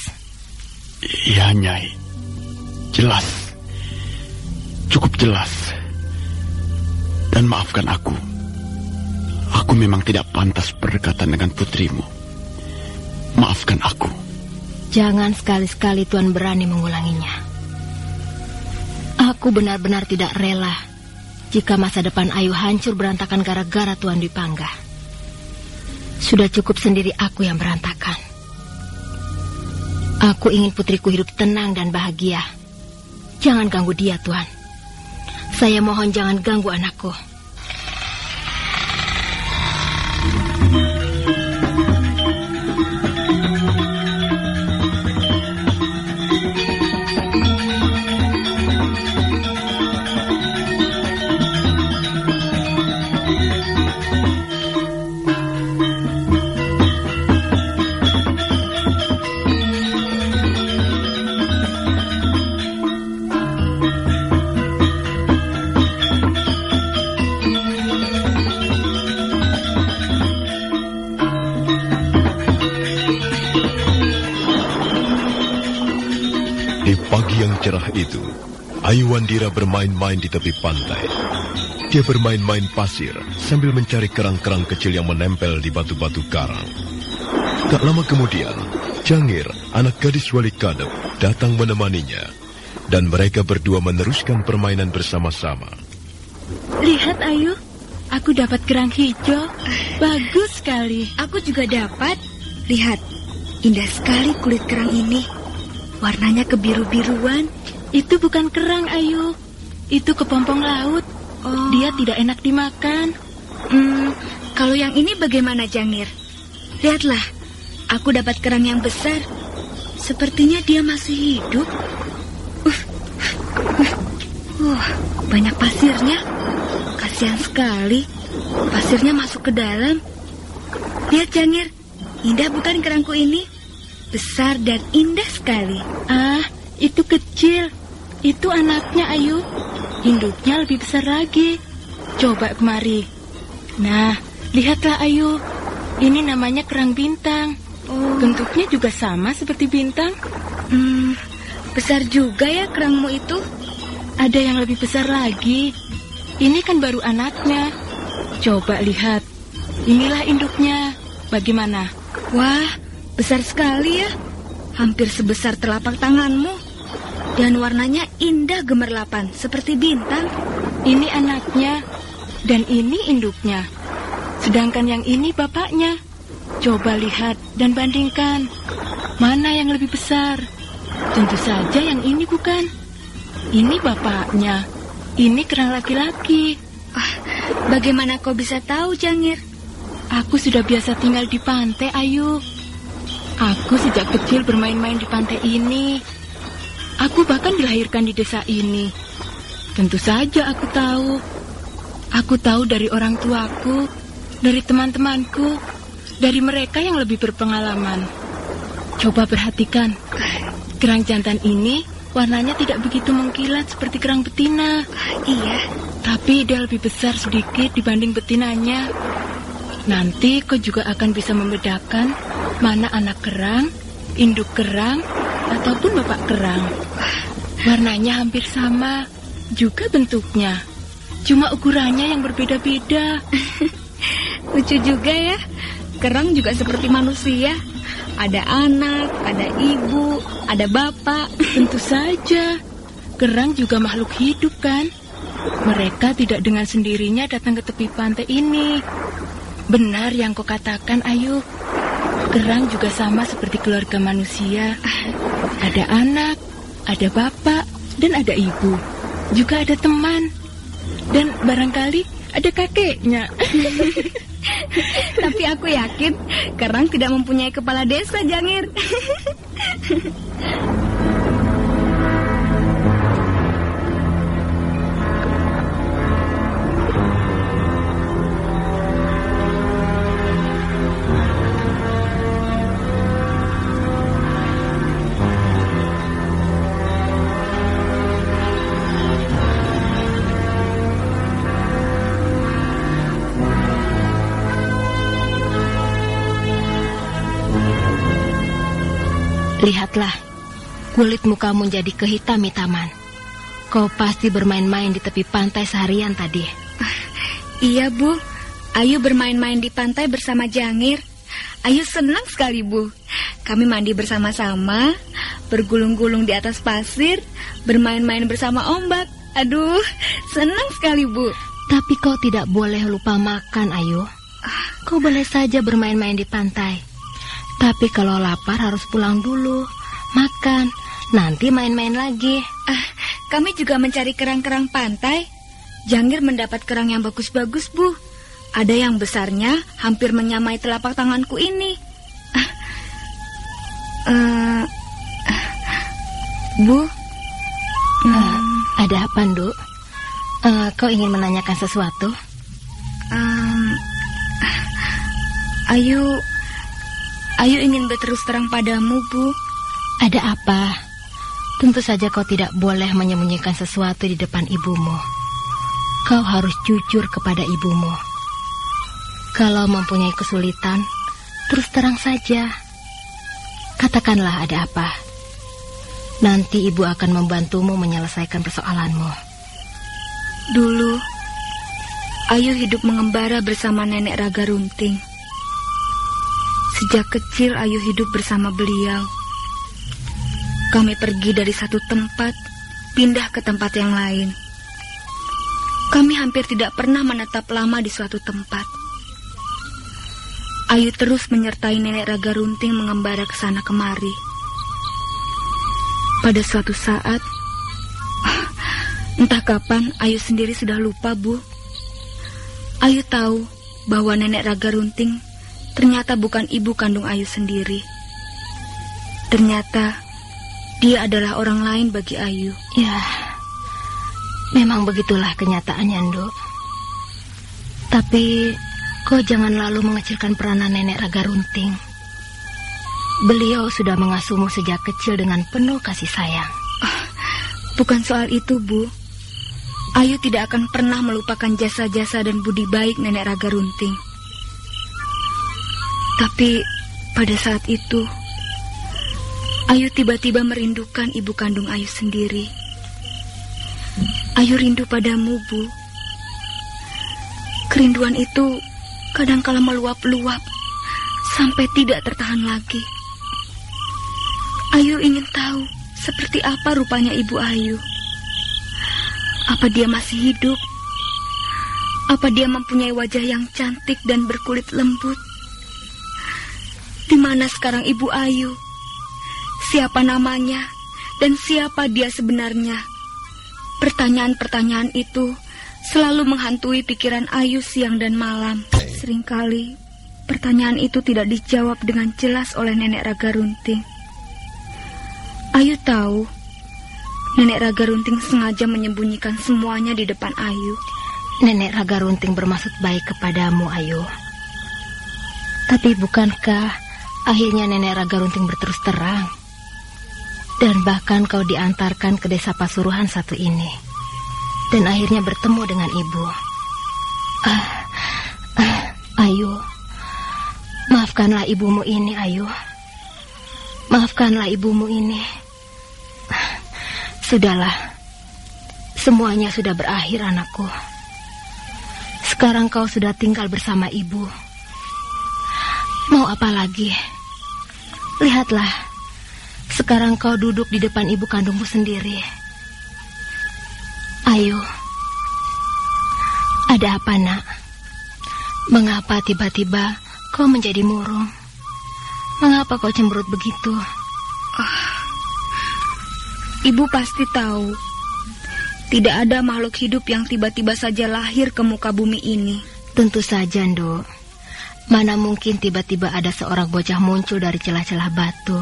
Iya, Nyai. Jelas. Cukup jelas. Dan maafkan aku. Aku memang tidak pantas berdekatan dengan putrimu. Maafkan aku. Jangan sekali-sekali Tuan berani mengulanginya. Aku benar-benar tidak rela jika masa depan Ayu hancur berantakan gara-gara Tuan Dwi Pangga. Sudah cukup sendiri aku yang berantakan. Aku ingin putriku hidup tenang dan bahagia. Jangan ganggu dia, Tuan. Saya mohon jangan ganggu anakku. Pagi yang cerah itu, Ayu Wandira bermain-main di tepi pantai. Dia bermain-main pasir sambil mencari kerang-kerang kecil yang menempel di batu-batu karang. Tak lama kemudian, Jangir, anak gadis Wali Kadep, datang menemaninya. Dan mereka berdua meneruskan permainan bersama-sama. Lihat, Ayu. Aku dapat kerang hijau. Bagus sekali. Aku juga dapat. Lihat, indah sekali kulit kerang ini. Warnanya kebiru-biruan. Itu bukan kerang, Ayu. Itu kepompong laut. Oh. Dia tidak enak dimakan. Kalau yang ini bagaimana, Jangir? Lihatlah, aku dapat kerang yang besar. Sepertinya dia masih hidup. Banyak pasirnya. Kasihan sekali. Pasirnya masuk ke dalam. Lihat, Jangir. Indah bukan kerangku ini? Besar dan indah sekali. Ah, itu kecil. Itu anaknya, Ayu. Induknya lebih besar lagi. Coba kemari. Nah, lihatlah, Ayu. Ini namanya kerang bintang. Bentuknya juga sama seperti bintang. Besar juga ya kerangmu itu. Ada yang lebih besar lagi. Ini kan baru anaknya. Coba lihat. Inilah induknya. Bagaimana? Wah, besar sekali ya. Hampir sebesar telapak tanganmu. Dan warnanya indah gemerlapan seperti bintang. Ini anaknya. Dan ini induknya. Sedangkan yang ini bapaknya. Coba lihat dan bandingkan. Mana yang lebih besar? Tentu saja yang ini bukan. Ini bapaknya. Ini kerang laki-laki. Bagaimana kau bisa tahu, Jangir? Aku sudah biasa tinggal di pantai, Ayu. Aku sejak kecil bermain-main di pantai ini. Aku bahkan dilahirkan di desa ini. Tentu saja aku tahu. Aku tahu dari orang tuaku, dari teman-temanku, dari mereka yang lebih berpengalaman. Coba perhatikan. Kerang jantan ini warnanya tidak begitu mengkilat seperti kerang betina. Iya. Tapi dia lebih besar sedikit dibanding betinanya. Nanti kau juga akan bisa membedakan mana anak kerang, induk kerang, ataupun bapak kerang. Warnanya hampir sama, juga bentuknya. Cuma ukurannya yang berbeda-beda. Lucu juga ya. Kerang juga seperti manusia. Ada anak, ada ibu, ada bapak. Tentu saja. Kerang juga makhluk hidup kan. Mereka tidak dengan sendirinya datang ke tepi pantai ini. Benar yang kau katakan, Ayu. Kerang juga sama seperti keluarga manusia. Ada anak, ada bapak, dan ada ibu. Juga ada teman. Dan barangkali ada kakeknya. Tapi aku yakin kerang tidak mempunyai kepala desa, Jangir. Lihatlah, kulit mukamu jadi kehitam-hitaman. Kau pasti bermain-main di tepi pantai seharian tadi. Iya, Bu. Ayu bermain-main di pantai bersama Jangir. Ayu senang sekali, Bu. Kami mandi bersama-sama, bergulung-gulung di atas pasir, bermain-main bersama ombak. Aduh, senang sekali, Bu. Tapi kau tidak boleh lupa makan, Ayu. Kau boleh saja bermain-main di pantai. Tapi kalau lapar harus pulang dulu, makan, nanti main-main lagi. Kami juga mencari kerang-kerang pantai. Jangir mendapat kerang yang bagus-bagus, Bu. Ada yang besarnya hampir menyamai telapak tanganku ini. Bu, ada apa, Nduk? Kau ingin menanyakan sesuatu? Ayu ingin berterus terang padamu, Bu. Ada apa? Tentu saja kau tidak boleh menyembunyikan sesuatu di depan ibumu. Kau harus jujur kepada ibumu. Kalau mempunyai kesulitan, terus terang saja. Katakanlah ada apa. Nanti ibu akan membantumu menyelesaikan persoalanmu. Dulu, Ayu hidup mengembara bersama nenek Raga Runting. Sejak kecil Ayu hidup bersama beliau. Kami pergi dari satu tempat, pindah ke tempat yang lain. Kami hampir tidak pernah menetap lama di suatu tempat. Ayu terus menyertai nenek Raga Runting mengembara ke sana kemari. Pada suatu saat, entah kapan Ayu sendiri sudah lupa, Bu. Ayu tahu bahwa nenek Raga Runting ternyata bukan ibu kandung Ayu sendiri. Ternyata dia adalah orang lain bagi Ayu. Ya, memang begitulah kenyataannya, Nduk. Tapi kau jangan lalu mengecilkan peranan nenek Raga Runting. Beliau sudah mengasuhmu sejak kecil dengan penuh kasih sayang. Bukan soal itu, Bu. Ayu tidak akan pernah melupakan jasa-jasa dan budi baik nenek Raga Runting. Tapi pada saat itu, Ayu tiba-tiba merindukan ibu kandung Ayu sendiri. Ayu rindu padamu, Bu. Kerinduan itu kadangkala meluap-luap sampai tidak tertahan lagi. Ayu ingin tahu seperti apa rupanya ibu Ayu. Apa dia masih hidup? Apa dia mempunyai wajah yang cantik dan berkulit lembut? Di mana sekarang ibu Ayu? Siapa namanya? Dan siapa dia sebenarnya? Pertanyaan-pertanyaan itu selalu menghantui pikiran Ayu siang dan malam. Seringkali pertanyaan itu tidak dijawab dengan jelas oleh nenek Raga Runting. Ayu tahu nenek Raga Runting sengaja menyembunyikan semuanya di depan Ayu. Nenek Raga Runting bermaksud baik kepadamu, Ayu. Tapi bukankah akhirnya nenek Raga Runting berterus terang? Dan bahkan kau diantarkan ke desa Pasuruhan satu ini. Dan akhirnya bertemu dengan ibu. Ayu, maafkanlah ibumu ini, Ayu. Maafkanlah ibumu ini. Sudahlah, semuanya sudah berakhir, anakku. Sekarang kau sudah tinggal bersama ibu. Mau apa lagi? Lihatlah, sekarang kau duduk di depan ibu kandungmu sendiri. Ayu, ada apa, Nak? Mengapa tiba-tiba kau menjadi murung? Mengapa kau cemberut begitu? Ibu pasti tahu, tidak ada makhluk hidup yang tiba-tiba saja lahir ke muka bumi ini. Tentu saja, Nduk. Mana mungkin tiba-tiba ada seorang bocah muncul dari celah-celah batu.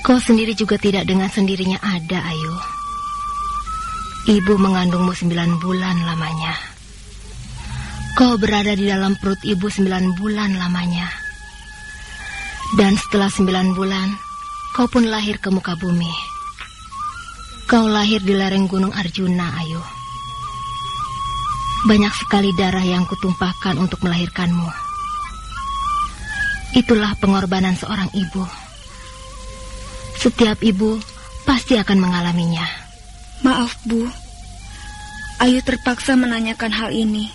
Kau sendiri juga tidak dengan sendirinya ada, Ayu. Ibu mengandungmu 9 bulan lamanya. Kau berada di dalam perut ibu 9 bulan lamanya. Dan setelah 9 bulan, kau pun lahir ke muka bumi. Kau lahir di lereng Gunung Arjuna, Ayu. Banyak sekali darah yang kutumpahkan untuk melahirkanmu. Itulah pengorbanan seorang ibu. Setiap ibu pasti akan mengalaminya. Maaf, Bu. Ayu terpaksa menanyakan hal ini.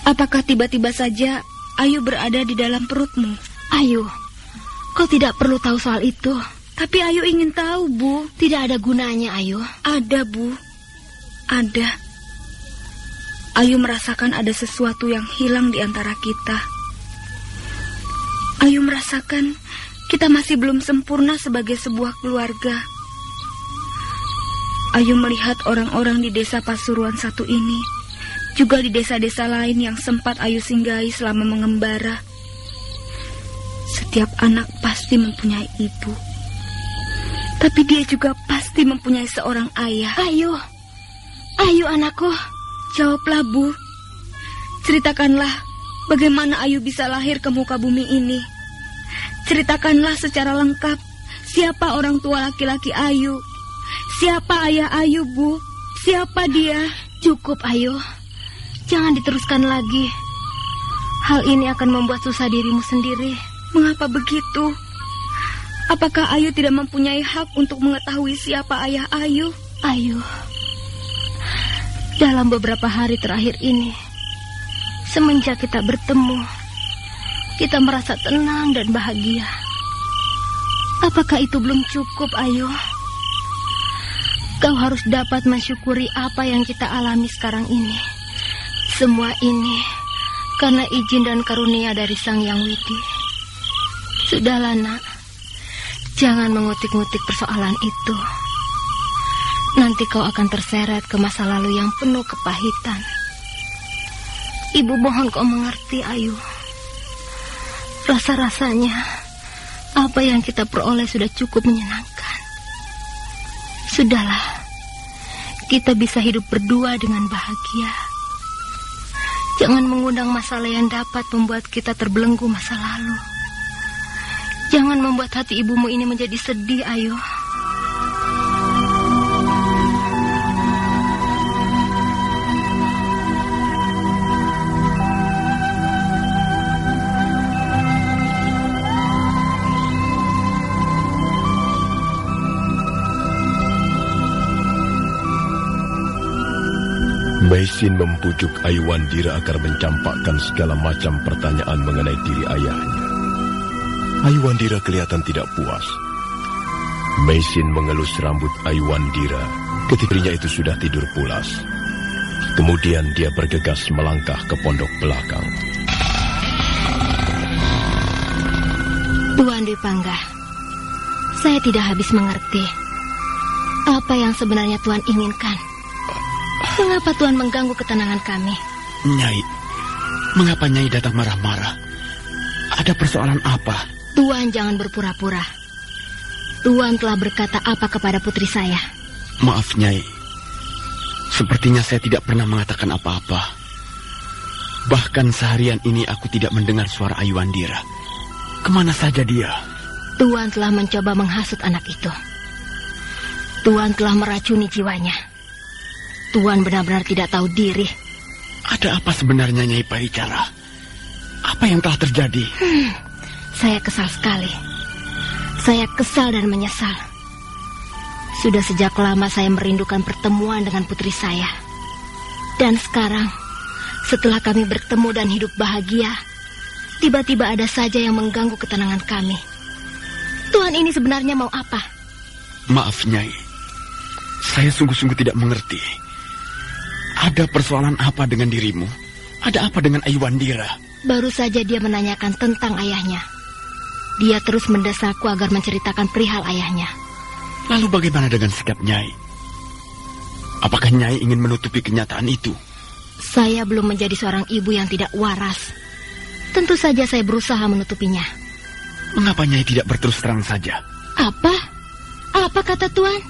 Apakah tiba-tiba saja Ayu berada di dalam perutmu? Ayu, kau tidak perlu tahu soal itu. Tapi Ayu ingin tahu, Bu. Tidak ada gunanya, Ayu. Ada, Bu. Ada. Ayu merasakan ada sesuatu yang hilang di antara kita. Ayu merasakan kita masih belum sempurna sebagai sebuah keluarga. Ayu melihat orang-orang di desa Pasuruan satu ini, juga di desa-desa lain yang sempat Ayu singgahi selama mengembara. Setiap anak pasti mempunyai ibu. Tapi dia juga pasti mempunyai seorang ayah. Ayu, Ayu anakku. Jawablah, Bu. Ceritakanlah bagaimana Ayu bisa lahir ke muka bumi ini. Ceritakanlah secara lengkap siapa orang tua laki-laki Ayu. Siapa ayah Ayu, Bu? Siapa dia? Cukup, Ayu. Jangan diteruskan lagi. Hal ini akan membuat susah dirimu sendiri. Mengapa begitu? Apakah Ayu tidak mempunyai hak untuk mengetahui siapa ayah Ayu? Ayu, dalam beberapa hari terakhir ini, semenjak kita bertemu, kita merasa tenang dan bahagia. Apakah itu belum cukup, Ayu? Kau harus dapat mensyukuri apa yang kita alami sekarang ini. Semua ini karena izin dan karunia dari Sang Yang Widi. Sudahlah, Nak. Jangan mengutik-ngutik persoalan itu. Nanti kau akan terseret ke masa lalu yang penuh kepahitan. Ibu mohon kau mengerti, Ayu. Rasa-rasanya apa yang kita peroleh sudah cukup menyenangkan. Sudahlah, kita bisa hidup berdua dengan bahagia. Jangan mengundang masalah yang dapat membuat kita terbelenggu masa lalu. Jangan membuat hati ibumu ini menjadi sedih, Ayu. Maisin membujuk Ayu Wandira agar mencampakkan segala macam pertanyaan mengenai diri ayahnya. Ayu Wandira kelihatan tidak puas. Maisin mengelus rambut Ayu Wandira ketika dirinya itu sudah tidur pulas. Kemudian dia bergegas melangkah ke pondok belakang. Tuan Dwi Pangga, saya tidak habis mengerti apa yang sebenarnya Tuan inginkan. Mengapa Tuan mengganggu ketenangan kami? Nyai, mengapa Nyai datang marah-marah? Ada persoalan apa? Tuan jangan berpura-pura. Tuan telah berkata apa kepada putri saya? Maaf, Nyai. Sepertinya saya tidak pernah mengatakan apa-apa. Bahkan seharian ini aku tidak mendengar suara Ayu Wandira. Kemana saja dia? Tuan telah mencoba menghasut anak itu. Tuan telah meracuni jiwanya. Tuan benar-benar tidak tahu diri. Ada apa sebenarnya, Nyai Paricara? Apa yang telah terjadi? Saya kesal sekali. Saya kesal dan menyesal. Sudah sejak lama saya merindukan pertemuan dengan putri saya. Dan sekarang, setelah kami bertemu dan hidup bahagia, tiba-tiba ada saja yang mengganggu ketenangan kami. Tuan ini sebenarnya mau apa? Maaf, Nyai. Saya sungguh-sungguh tidak mengerti. Ada persoalan apa dengan dirimu? Ada apa dengan Ayu Wandira? Baru saja dia menanyakan tentang ayahnya. Dia terus mendesakku agar menceritakan perihal ayahnya. Lalu bagaimana dengan sikap Nyai? Apakah Nyai ingin menutupi kenyataan itu? Saya belum menjadi seorang ibu yang tidak waras. Tentu saja saya berusaha menutupinya. Mengapa Nyai tidak berterus terang saja? Apa? Apa kata Tuan?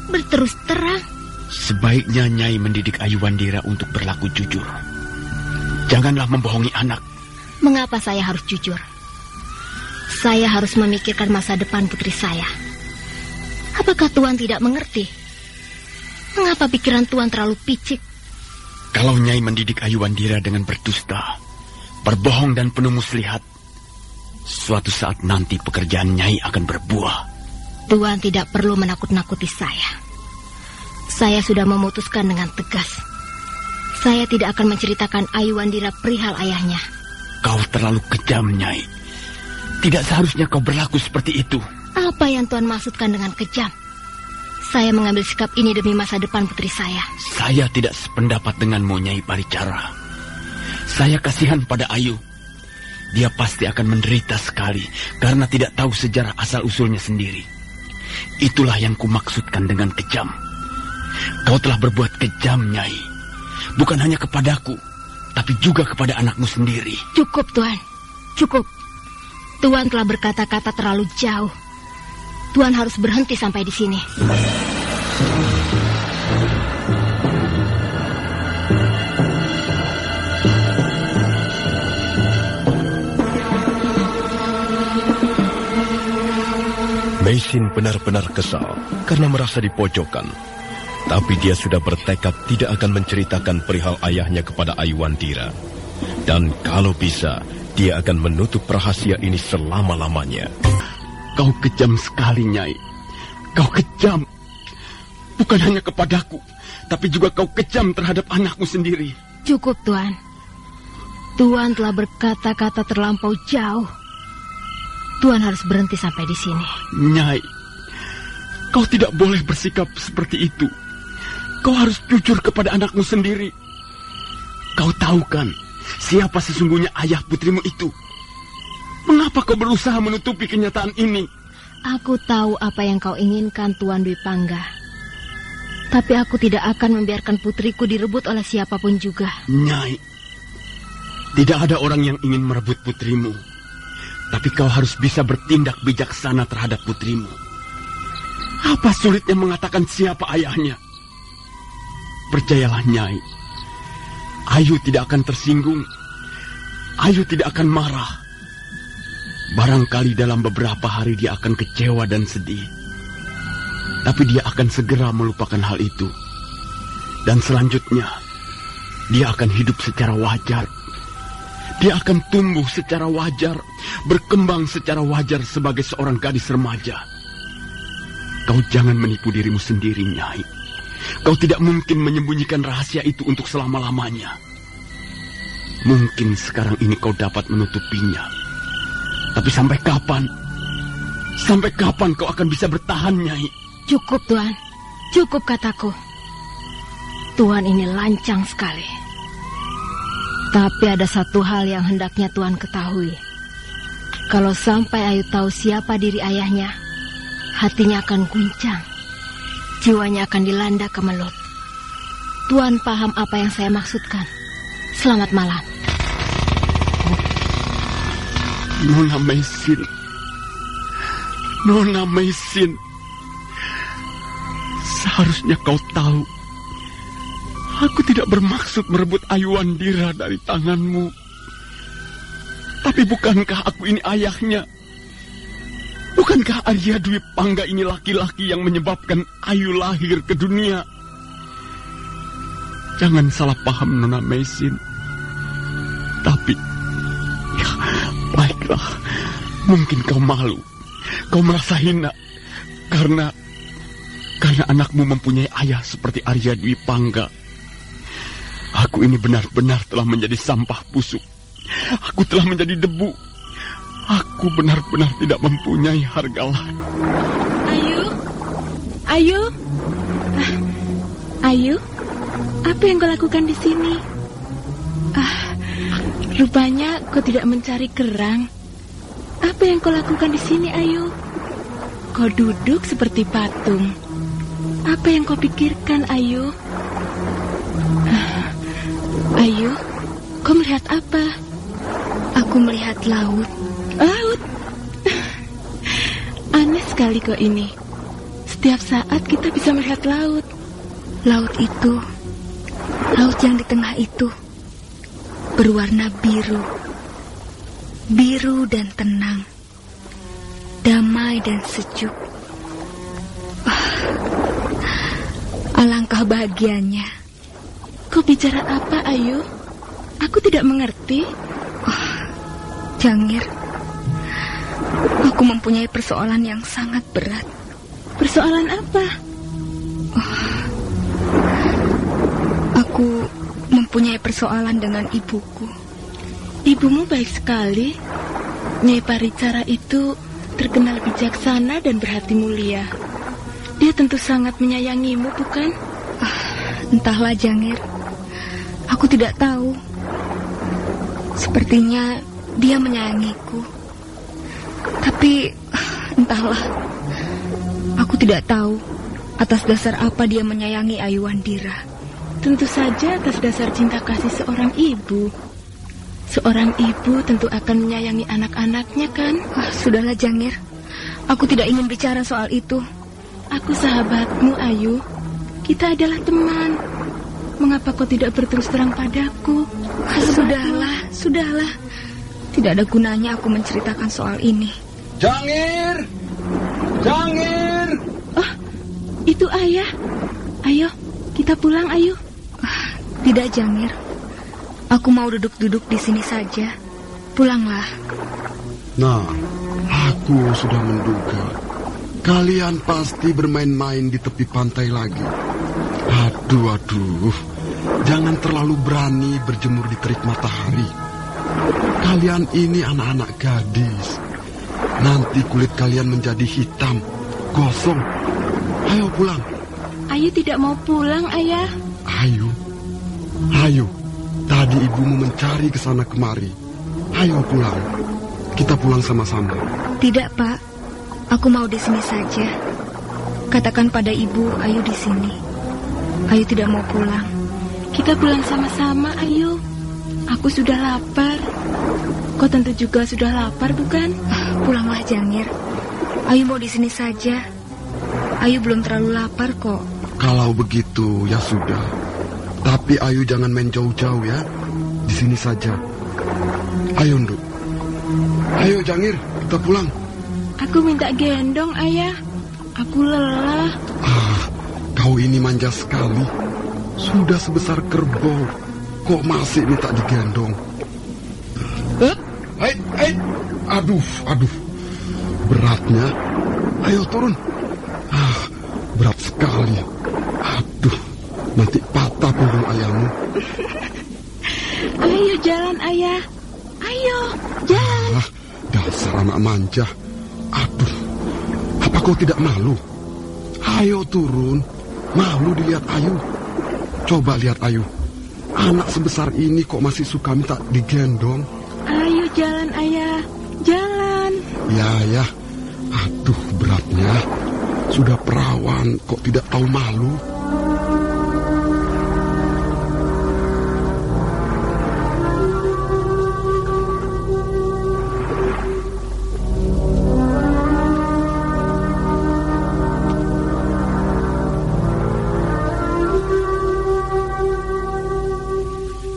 Berterus terang? Sebaiknya Nyai mendidik Ayu Wandira untuk berlaku jujur. Janganlah membohongi anak. Mengapa saya harus jujur? Saya harus memikirkan masa depan putri saya. Apakah Tuan tidak mengerti? Mengapa pikiran Tuan terlalu picik? Kalau Nyai mendidik Ayu Wandira dengan berdusta, berbohong dan penuh muslihat, suatu saat nanti pekerjaan Nyai akan berbuah. Tuan tidak perlu menakut-nakuti saya. Saya sudah memutuskan dengan tegas. Saya tidak akan menceritakan Ayu Wandira perihal ayahnya. Kau terlalu kejam, Nyai. Tidak seharusnya kau berlaku seperti itu. Apa yang Tuan maksudkan dengan kejam? Saya mengambil sikap ini demi masa depan putri saya. Saya tidak sependapat denganmu, Nyai Paricara. Saya kasihan pada Ayu. Dia pasti akan menderita sekali karena tidak tahu sejarah asal-usulnya sendiri. Itulah yang kumaksudkan dengan kejam. Kau telah berbuat kejam, Nyai. Bukan hanya kepadaku, tapi juga kepada anakmu sendiri. Cukup, Tuan. Cukup. Tuan telah berkata-kata terlalu jauh. Tuan harus berhenti sampai di sini. Meisin benar-benar kesal karena merasa dipojokkan. Tapi dia sudah bertekad tidak akan menceritakan perihal ayahnya kepada Ayu Wandira. Dan kalau bisa, dia akan menutup rahasia ini selama-lamanya. Kau kejam sekali, Nyai. Kau kejam. Bukan hanya kepadaku, tapi juga kau kejam terhadap anakmu sendiri. Cukup, Tuan. Tuan telah berkata-kata terlampau jauh. Tuan harus berhenti sampai di sini. Nyai, kau tidak boleh bersikap seperti itu. Kau harus jujur kepada anakmu sendiri. Kau tahu kan siapa sesungguhnya ayah putrimu itu? Mengapa kau berusaha menutupi kenyataan ini? Aku tahu apa yang kau inginkan, Tuan Dwi Pangga. Tapi aku tidak akan membiarkan putriku direbut oleh siapapun juga. Nyai, tidak ada orang yang ingin merebut putrimu. Tapi kau harus bisa bertindak bijaksana terhadap putrimu. Apa sulitnya mengatakan siapa ayahnya? Percayalah, Nyai. Ayu tidak akan tersinggung. Ayu tidak akan marah. Barangkali dalam beberapa hari dia akan kecewa dan sedih. Tapi dia akan segera melupakan hal itu. Dan selanjutnya, dia akan hidup secara wajar. Dia akan tumbuh secara wajar, berkembang secara wajar sebagai seorang gadis remaja. Kau jangan menipu dirimu sendiri, Nyai. Kau tidak mungkin menyembunyikan rahasia itu untuk selama-lamanya. Mungkin sekarang ini kau dapat menutupinya. Tapi sampai kapan? Sampai kapan kau akan bisa bertahan, Nyai? Cukup, Tuan. Cukup kataku. Tuan ini lancang sekali. Tapi ada satu hal yang hendaknya Tuan ketahui. Kalau sampai Ayu tahu siapa diri ayahnya, hatinya akan guncang. Jiwanya akan dilanda kemelut. Tuan paham apa yang saya maksudkan. Selamat malam. Nona Meisin. Nona Meisin. Seharusnya kau tahu. Aku tidak bermaksud merebut Ayu Wandira dari tanganmu. Tapi bukankah aku ini ayahnya? Bukankah Arya Dwi Pangga ini laki-laki yang menyebabkan Ayu lahir ke dunia? Jangan salah paham, Nona Meisin. Tapi, ya, baiklah. Mungkin kau malu. Kau merasa hina. Karena anakmu mempunyai ayah seperti Arya Dwi Pangga. Aku ini benar-benar telah menjadi sampah busuk. Aku telah menjadi debu. Aku benar-benar tidak mempunyai harga lain. Ayu, Ayu, apa yang kau lakukan di sini? Rupanya kau tidak mencari kerang. Apa yang kau lakukan di sini, Ayu? Kau duduk seperti patung. Apa yang kau pikirkan, Ayu? Ayu, kau melihat apa? Aku melihat laut. Laut? Aneh sekali kau ini. Setiap saat kita bisa melihat laut. Laut itu, laut yang di tengah itu, berwarna biru. Biru dan tenang. Damai dan sejuk. Alangkah bahagianya. Kau bicara apa, Ayu? Aku tidak mengerti. Jangir, aku mempunyai persoalan yang sangat berat. Persoalan apa? Aku mempunyai persoalan dengan ibuku. Ibumu baik sekali. Nyai Paricara itu terkenal bijaksana dan berhati mulia. Dia tentu sangat menyayangimu, bukan? Entahlah, Jangir. Aku tidak tahu. Sepertinya dia menyayangiku. Tapi entahlah. Aku tidak tahu atas dasar apa dia menyayangi Ayu Wandira. Tentu saja atas dasar cinta kasih seorang ibu. Seorang ibu tentu akan menyayangi anak-anaknya, kan? Sudahlah, Jangir. Aku tidak ingin bicara soal itu. Aku sahabatmu, Ayu. Kita adalah teman. Mengapa kau tidak berterus terang padaku? Sudahlah. Tidak ada gunanya aku menceritakan soal ini. Jangir! Jangir! Oh, itu Ayah. Ayo, kita pulang, Ayu. Tidak, Jangir. Aku mau duduk-duduk di sini saja. Pulanglah. Nah, aku sudah menduga. Kalian pasti bermain-main di tepi pantai lagi. Aduh. Jangan terlalu berani berjemur di terik matahari. Kalian ini anak-anak gadis. Nanti kulit kalian menjadi hitam, gosong. Ayo pulang. Ayu tidak mau pulang, Ayah. Ayu. Tadi ibumu mencari ke sana kemari. Ayo pulang. Kita pulang sama-sama. Tidak, Pak. Aku mau di sini saja. Katakan pada ibu Ayu di sini. Ayu tidak mau pulang. Kita pulang sama-sama, Ayu. Aku sudah lapar. Kau tentu juga sudah lapar, bukan? Pulanglah, Jangir. Ayu mau di sini saja. Ayu belum terlalu lapar kok. Kalau begitu, ya sudah. Tapi Ayu jangan main jauh-jauh ya. Di sini saja. Ayo, Nduk. Ayo, Jangir, kita pulang. Aku minta gendong, Ayah. Aku lelah. Kau ini manja sekali. Sudah sebesar kerbau, kok masih minta digendong? Aduh. Beratnya. Ayo turun. Berat sekali. Aduh, nanti patah punggung ayahmu. Ayo jalan, Ayah. Ayo, jalan. Dasar anak manja. Aduh, apa kau tidak malu? Ayo turun. Malu dilihat Ayu. Coba lihat Ayu. Anak sebesar ini kok masih suka minta digendong. Ayo jalan, Ayah. Jalan. Ya. Aduh, beratnya. Sudah perawan kok tidak tahu malu.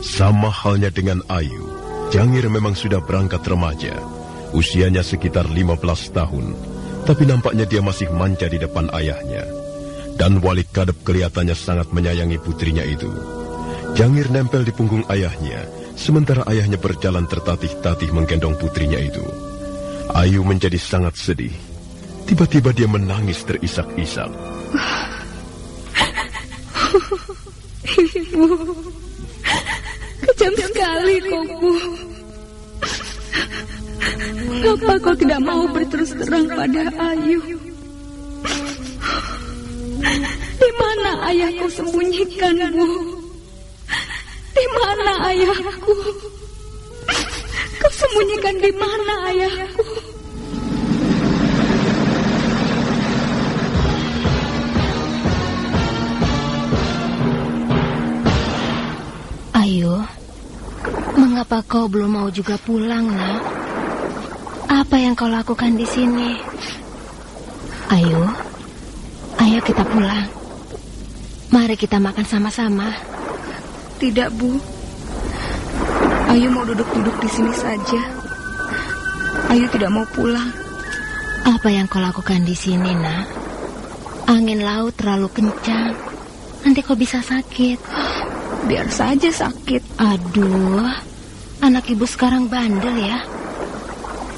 Sama halnya dengan Ayu, Jangir memang sudah berangkat remaja. Usianya sekitar 15 tahun, tapi nampaknya dia masih manja di depan ayahnya. Dan Walik Kadep kelihatannya sangat menyayangi putrinya itu. Jangir nempel di punggung ayahnya, sementara ayahnya berjalan tertatih-tatih menggendong putrinya itu. Ayu menjadi sangat sedih. Tiba-tiba dia menangis terisak-isak. Ibu, kejam sekali kau, Bu. Kenapa kau tidak mau berterus terang pada Ayu? Di mana ayahku sembunyikan, Bu? Di mana ayahku? sembunyikan di mana ayahku? Ayu, mengapa kau belum mau juga pulang, Nak? Apa yang kau lakukan di sini? Ayu, ayo kita pulang. Mari kita makan sama-sama. Tidak, Bu. Ayu mau duduk-duduk di sini saja. Ayu tidak mau pulang. Apa yang kau lakukan di sini, Nak? Angin laut terlalu kencang. Nanti kau bisa sakit. Biar saja sakit. Aduh, anak ibu sekarang bandel ya.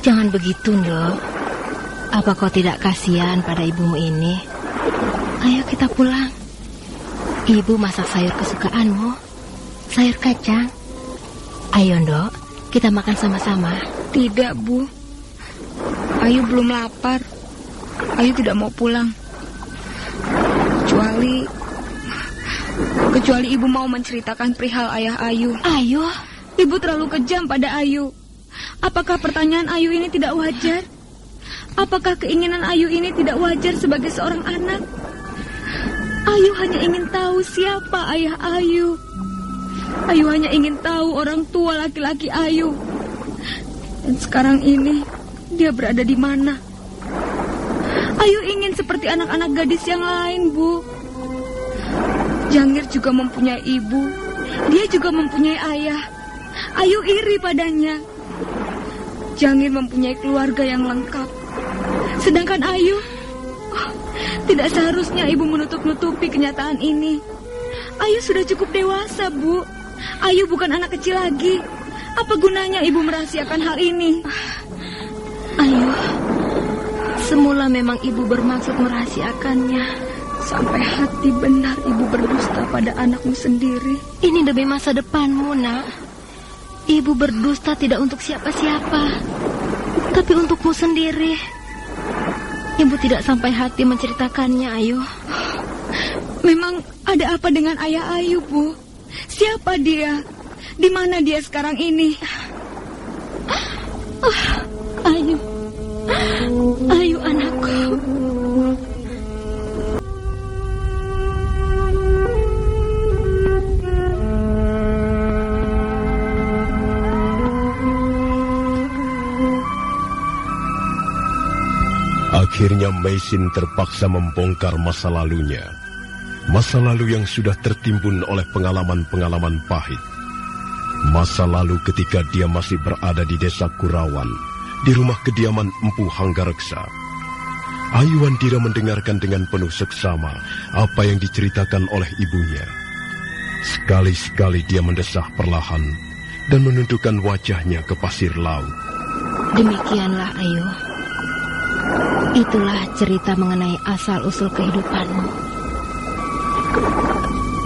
Jangan begitu, Ndok. Apa kau tidak kasihan pada ibumu ini? Ayo kita pulang. Ibu masak sayur kesukaanmu, sayur kacang. Ayo, Ndok, kita makan sama-sama. Tidak, Bu. Ayu belum lapar. Ayu tidak mau pulang. Kecuali ibu mau menceritakan perihal ayah Ayu. Ayu, ibu terlalu kejam pada Ayu. Apakah pertanyaan Ayu ini tidak wajar? Apakah keinginan Ayu ini tidak wajar sebagai seorang anak? Ayu hanya ingin tahu siapa ayah Ayu. Ayu hanya ingin tahu orang tua laki-laki Ayu. Dan sekarang ini dia berada di mana? Ayu ingin seperti anak-anak gadis yang lain, Bu. Jangir juga mempunyai ibu. Dia juga mempunyai ayah. Ayu iri padanya. Jangir mempunyai keluarga yang lengkap. Sedangkan Ayu, tidak seharusnya ibu menutup-nutupi kenyataan ini. Ayu sudah cukup dewasa, Bu. Ayu bukan anak kecil lagi. Apa gunanya ibu merahasiakan hal ini? Ayu, semula memang ibu bermaksud merahasiakannya. Sampai hati benar ibu berdusta pada anakmu sendiri. Ini demi masa depanmu, Nak. Ibu berdusta tidak untuk siapa-siapa, tapi untukmu sendiri. Ibu tidak sampai hati menceritakannya, Ayu. Memang ada apa dengan ayah Ayu, Bu? Siapa dia? Di mana dia sekarang ini? Ayu. Ayu, anakku. Akhirnya Meisin terpaksa membongkar masa lalunya. Masa lalu yang sudah tertimbun oleh pengalaman-pengalaman pahit. Masa lalu ketika dia masih berada di desa Kurawan, di rumah kediaman Empu Hanggareksa. Ayu Wandira mendengarkan dengan penuh seksama apa yang diceritakan oleh ibunya. Sekali-sekali dia mendesah perlahan dan menundukkan wajahnya ke pasir laut. Demikianlah, Ayu. Itulah cerita mengenai asal-usul kehidupanmu.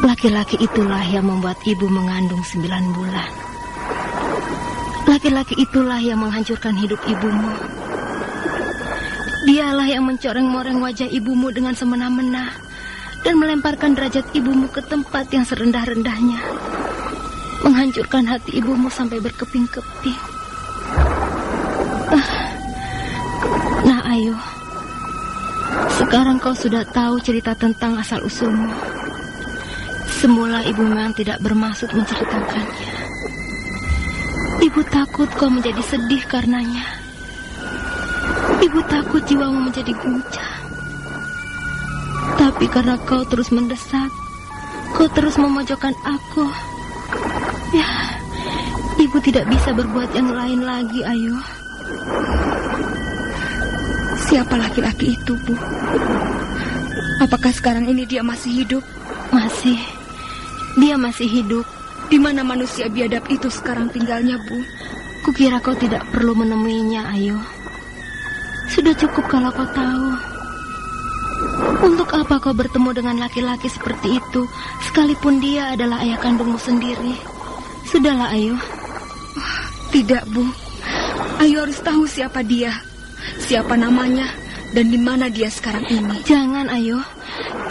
Laki-laki itulah yang membuat ibu mengandung 9 bulan. Laki-laki itulah yang menghancurkan hidup ibumu. Dialah yang mencoreng-moreng wajah ibumu dengan semena-mena dan melemparkan derajat ibumu ke tempat yang serendah-rendahnya. Menghancurkan hati ibumu sampai berkeping-keping. Nah, Ayu, sekarang kau sudah tahu cerita tentang asal-usulmu. Semula ibu memang tidak bermaksud menceritakannya. Ibu takut kau menjadi sedih karenanya. Ibu takut jiwamu menjadi guncang. Tapi karena kau terus mendesak, kau terus memojokkan aku. Ya, ibu tidak bisa berbuat yang lain lagi, Ayu. Siapa laki-laki itu, Bu? Apakah sekarang ini dia masih hidup? Masih. Dia masih hidup. Di mana manusia biadab itu sekarang tinggalnya, Bu? Kukira kau tidak perlu menemuinya, Ayu. Sudah cukup kalau kau tahu. Untuk apa kau bertemu dengan laki-laki seperti itu, sekalipun dia adalah ayah kandungmu sendiri? Sudahlah, Ayu. Tidak, Bu. Ayu harus tahu siapa dia. Siapa namanya dan di mana dia sekarang ini. Jangan, Ayu.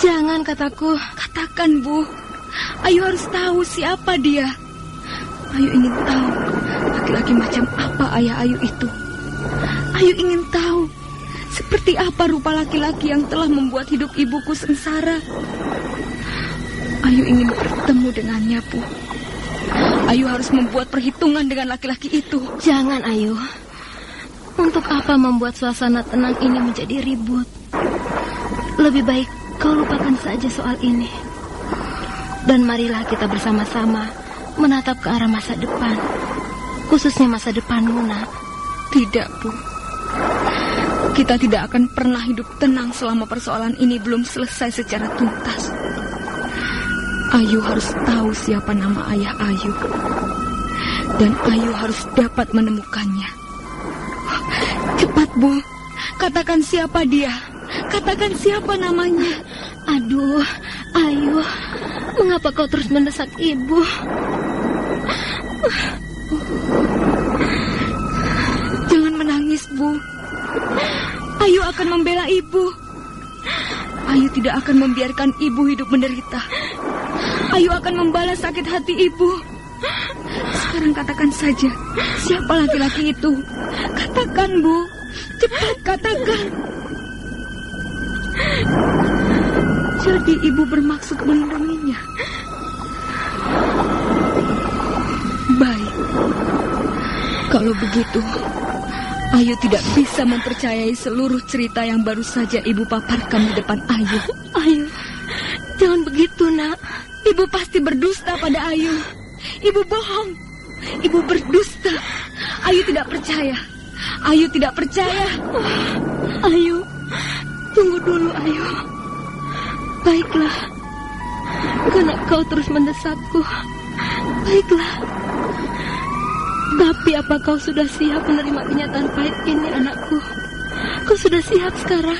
Jangan, kataku. Katakan, Bu. Ayu harus tahu siapa dia. Ayu ingin tahu laki-laki macam apa ayah Ayu itu. Ayu ingin tahu seperti apa rupa laki-laki yang telah membuat hidup ibuku sengsara. Ayu ingin bertemu dengannya, Bu. Ayu harus membuat perhitungan dengan laki-laki itu. Jangan, Ayu. Untuk apa membuat suasana tenang ini menjadi ribut? Lebih baik kau lupakan saja soal ini. Dan marilah kita bersama-sama menatap ke arah masa depan. Khususnya masa depanmu, Nak. Tidak, Bu. Kita tidak akan pernah hidup tenang selama persoalan ini belum selesai secara tuntas. Ayu harus tahu siapa nama ayah Ayu. Dan Ayu harus dapat menemukannya. Cepat, Bu. Katakan siapa dia. Katakan siapa namanya. Aduh, Ayu. Mengapa kau terus mendesak ibu? Jangan menangis, Bu. Ayu akan membela ibu. Ayu tidak akan membiarkan ibu hidup menderita. Ayu akan membalas sakit hati ibu. Sekarang katakan saja, siapa laki-laki itu? Katakan, Bu. Cepat katakan. Jadi ibu bermaksud melindunginya. Baik. Kalau begitu, Ayu tidak bisa mempercayai seluruh cerita yang baru saja ibu paparkan di depan Ayu. Ayu, jangan begitu, Nak. Ibu pasti berdusta pada Ayu. Ibu bohong. Ibu berdusta. Ayu tidak percaya. Ayu tidak percaya. Ayu, tunggu dulu, Ayu. Baiklah, karena kau terus mendesakku. Baiklah. Tapi apa kau sudah siap menerima kenyataan pahit ini, anakku? Kau sudah siap sekarang?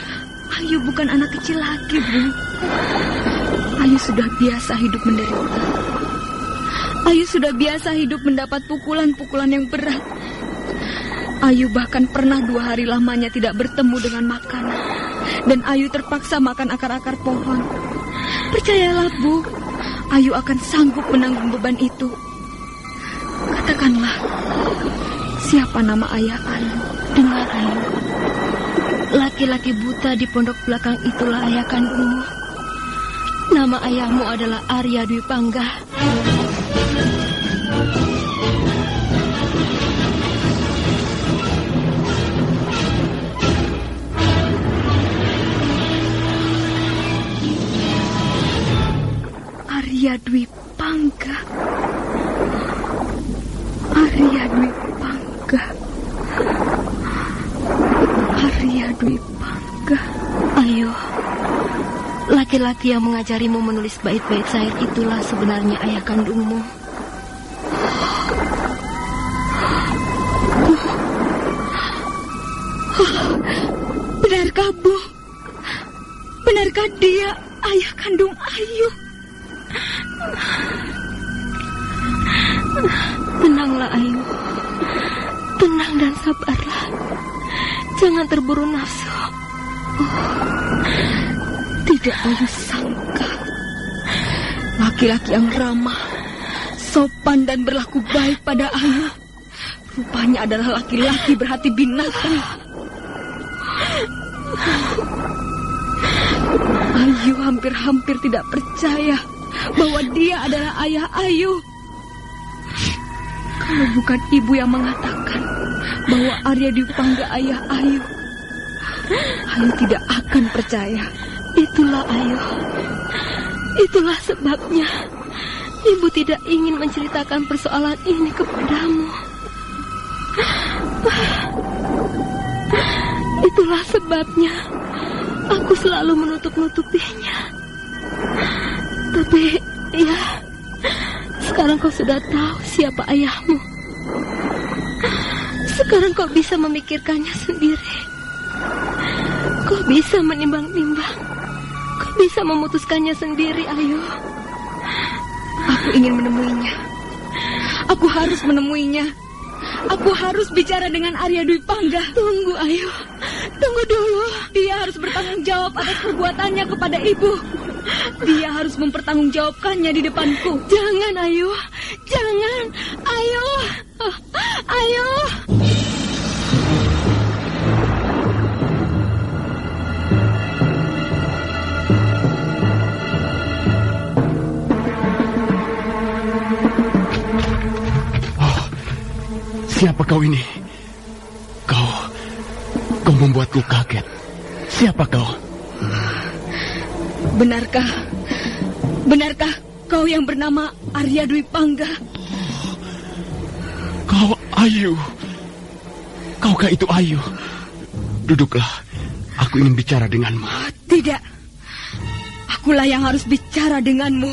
Ayu bukan anak kecil lagi, Bu. Ayu sudah biasa hidup menderita. Ayu sudah biasa hidup mendapat pukulan-pukulan yang berat. Ayu bahkan pernah 2 hari lamanya tidak bertemu dengan makanan. Dan Ayu terpaksa makan akar-akar pohon. Percayalah, Bu, Ayu akan sanggup menanggung beban itu. Katakanlah, siapa nama ayah Ayu? Dengar, Ayu. Laki-laki buta di pondok belakang itulah ayah kandungmu. Nama ayahmu adalah Arya Dwi Panggah. Arya Dwi Panggah. Arya Dwi Panggah. Arya Dwi Panggah. Ayo, laki-laki yang mengajarimu menulis bait-bait syair itulah sebenarnya ayah kandungmu. Benarkah, Bu? Benarkah dia ayah kandung Ayu? Tenanglah, Ayu. Tenang dan sabarlah. Jangan terburu nafsu. Tidak Ayu sangka. Laki-laki yang ramah, sopan dan berlaku baik pada Ayu, rupanya adalah laki-laki berhati binatang. Ayu hampir-hampir tidak percaya bahwa dia adalah ayah Ayu. Kalau bukan ibu yang mengatakan bahwa Arya Dwi Panggah ayah Ayu, Ayu tidak akan percaya. Itulah, Ayu. Itulah sebabnya ibu tidak ingin menceritakan persoalan ini kepadamu. Itulah sebabnya aku selalu menutup-nutupinya. Tapi, ya, sekarang kau sudah tahu siapa ayahmu. Sekarang kau bisa memikirkannya sendiri. Kau bisa menimbang-nimbang. Kau bisa memutuskannya sendiri, Ayu. Aku ingin menemuinya. Aku harus menemuinya. Aku harus bicara dengan Arya Dwi Panggah. Tunggu, Ayu. Tunggu dulu. Dia harus bertanggung jawab atas perbuatannya kepada ibu. Dia harus mempertanggungjawabkannya di depanku. Jangan, Ayu. Jangan. Ayu. Ayo. Siapa kau ini? Kau membuatku kaget. Siapa kau? Benarkah kau yang bernama Arya Dwi Pangga? Kau Ayu. Kaukah itu Ayu? Duduklah. Aku ingin bicara denganmu. Tidak. Akulah yang harus bicara denganmu.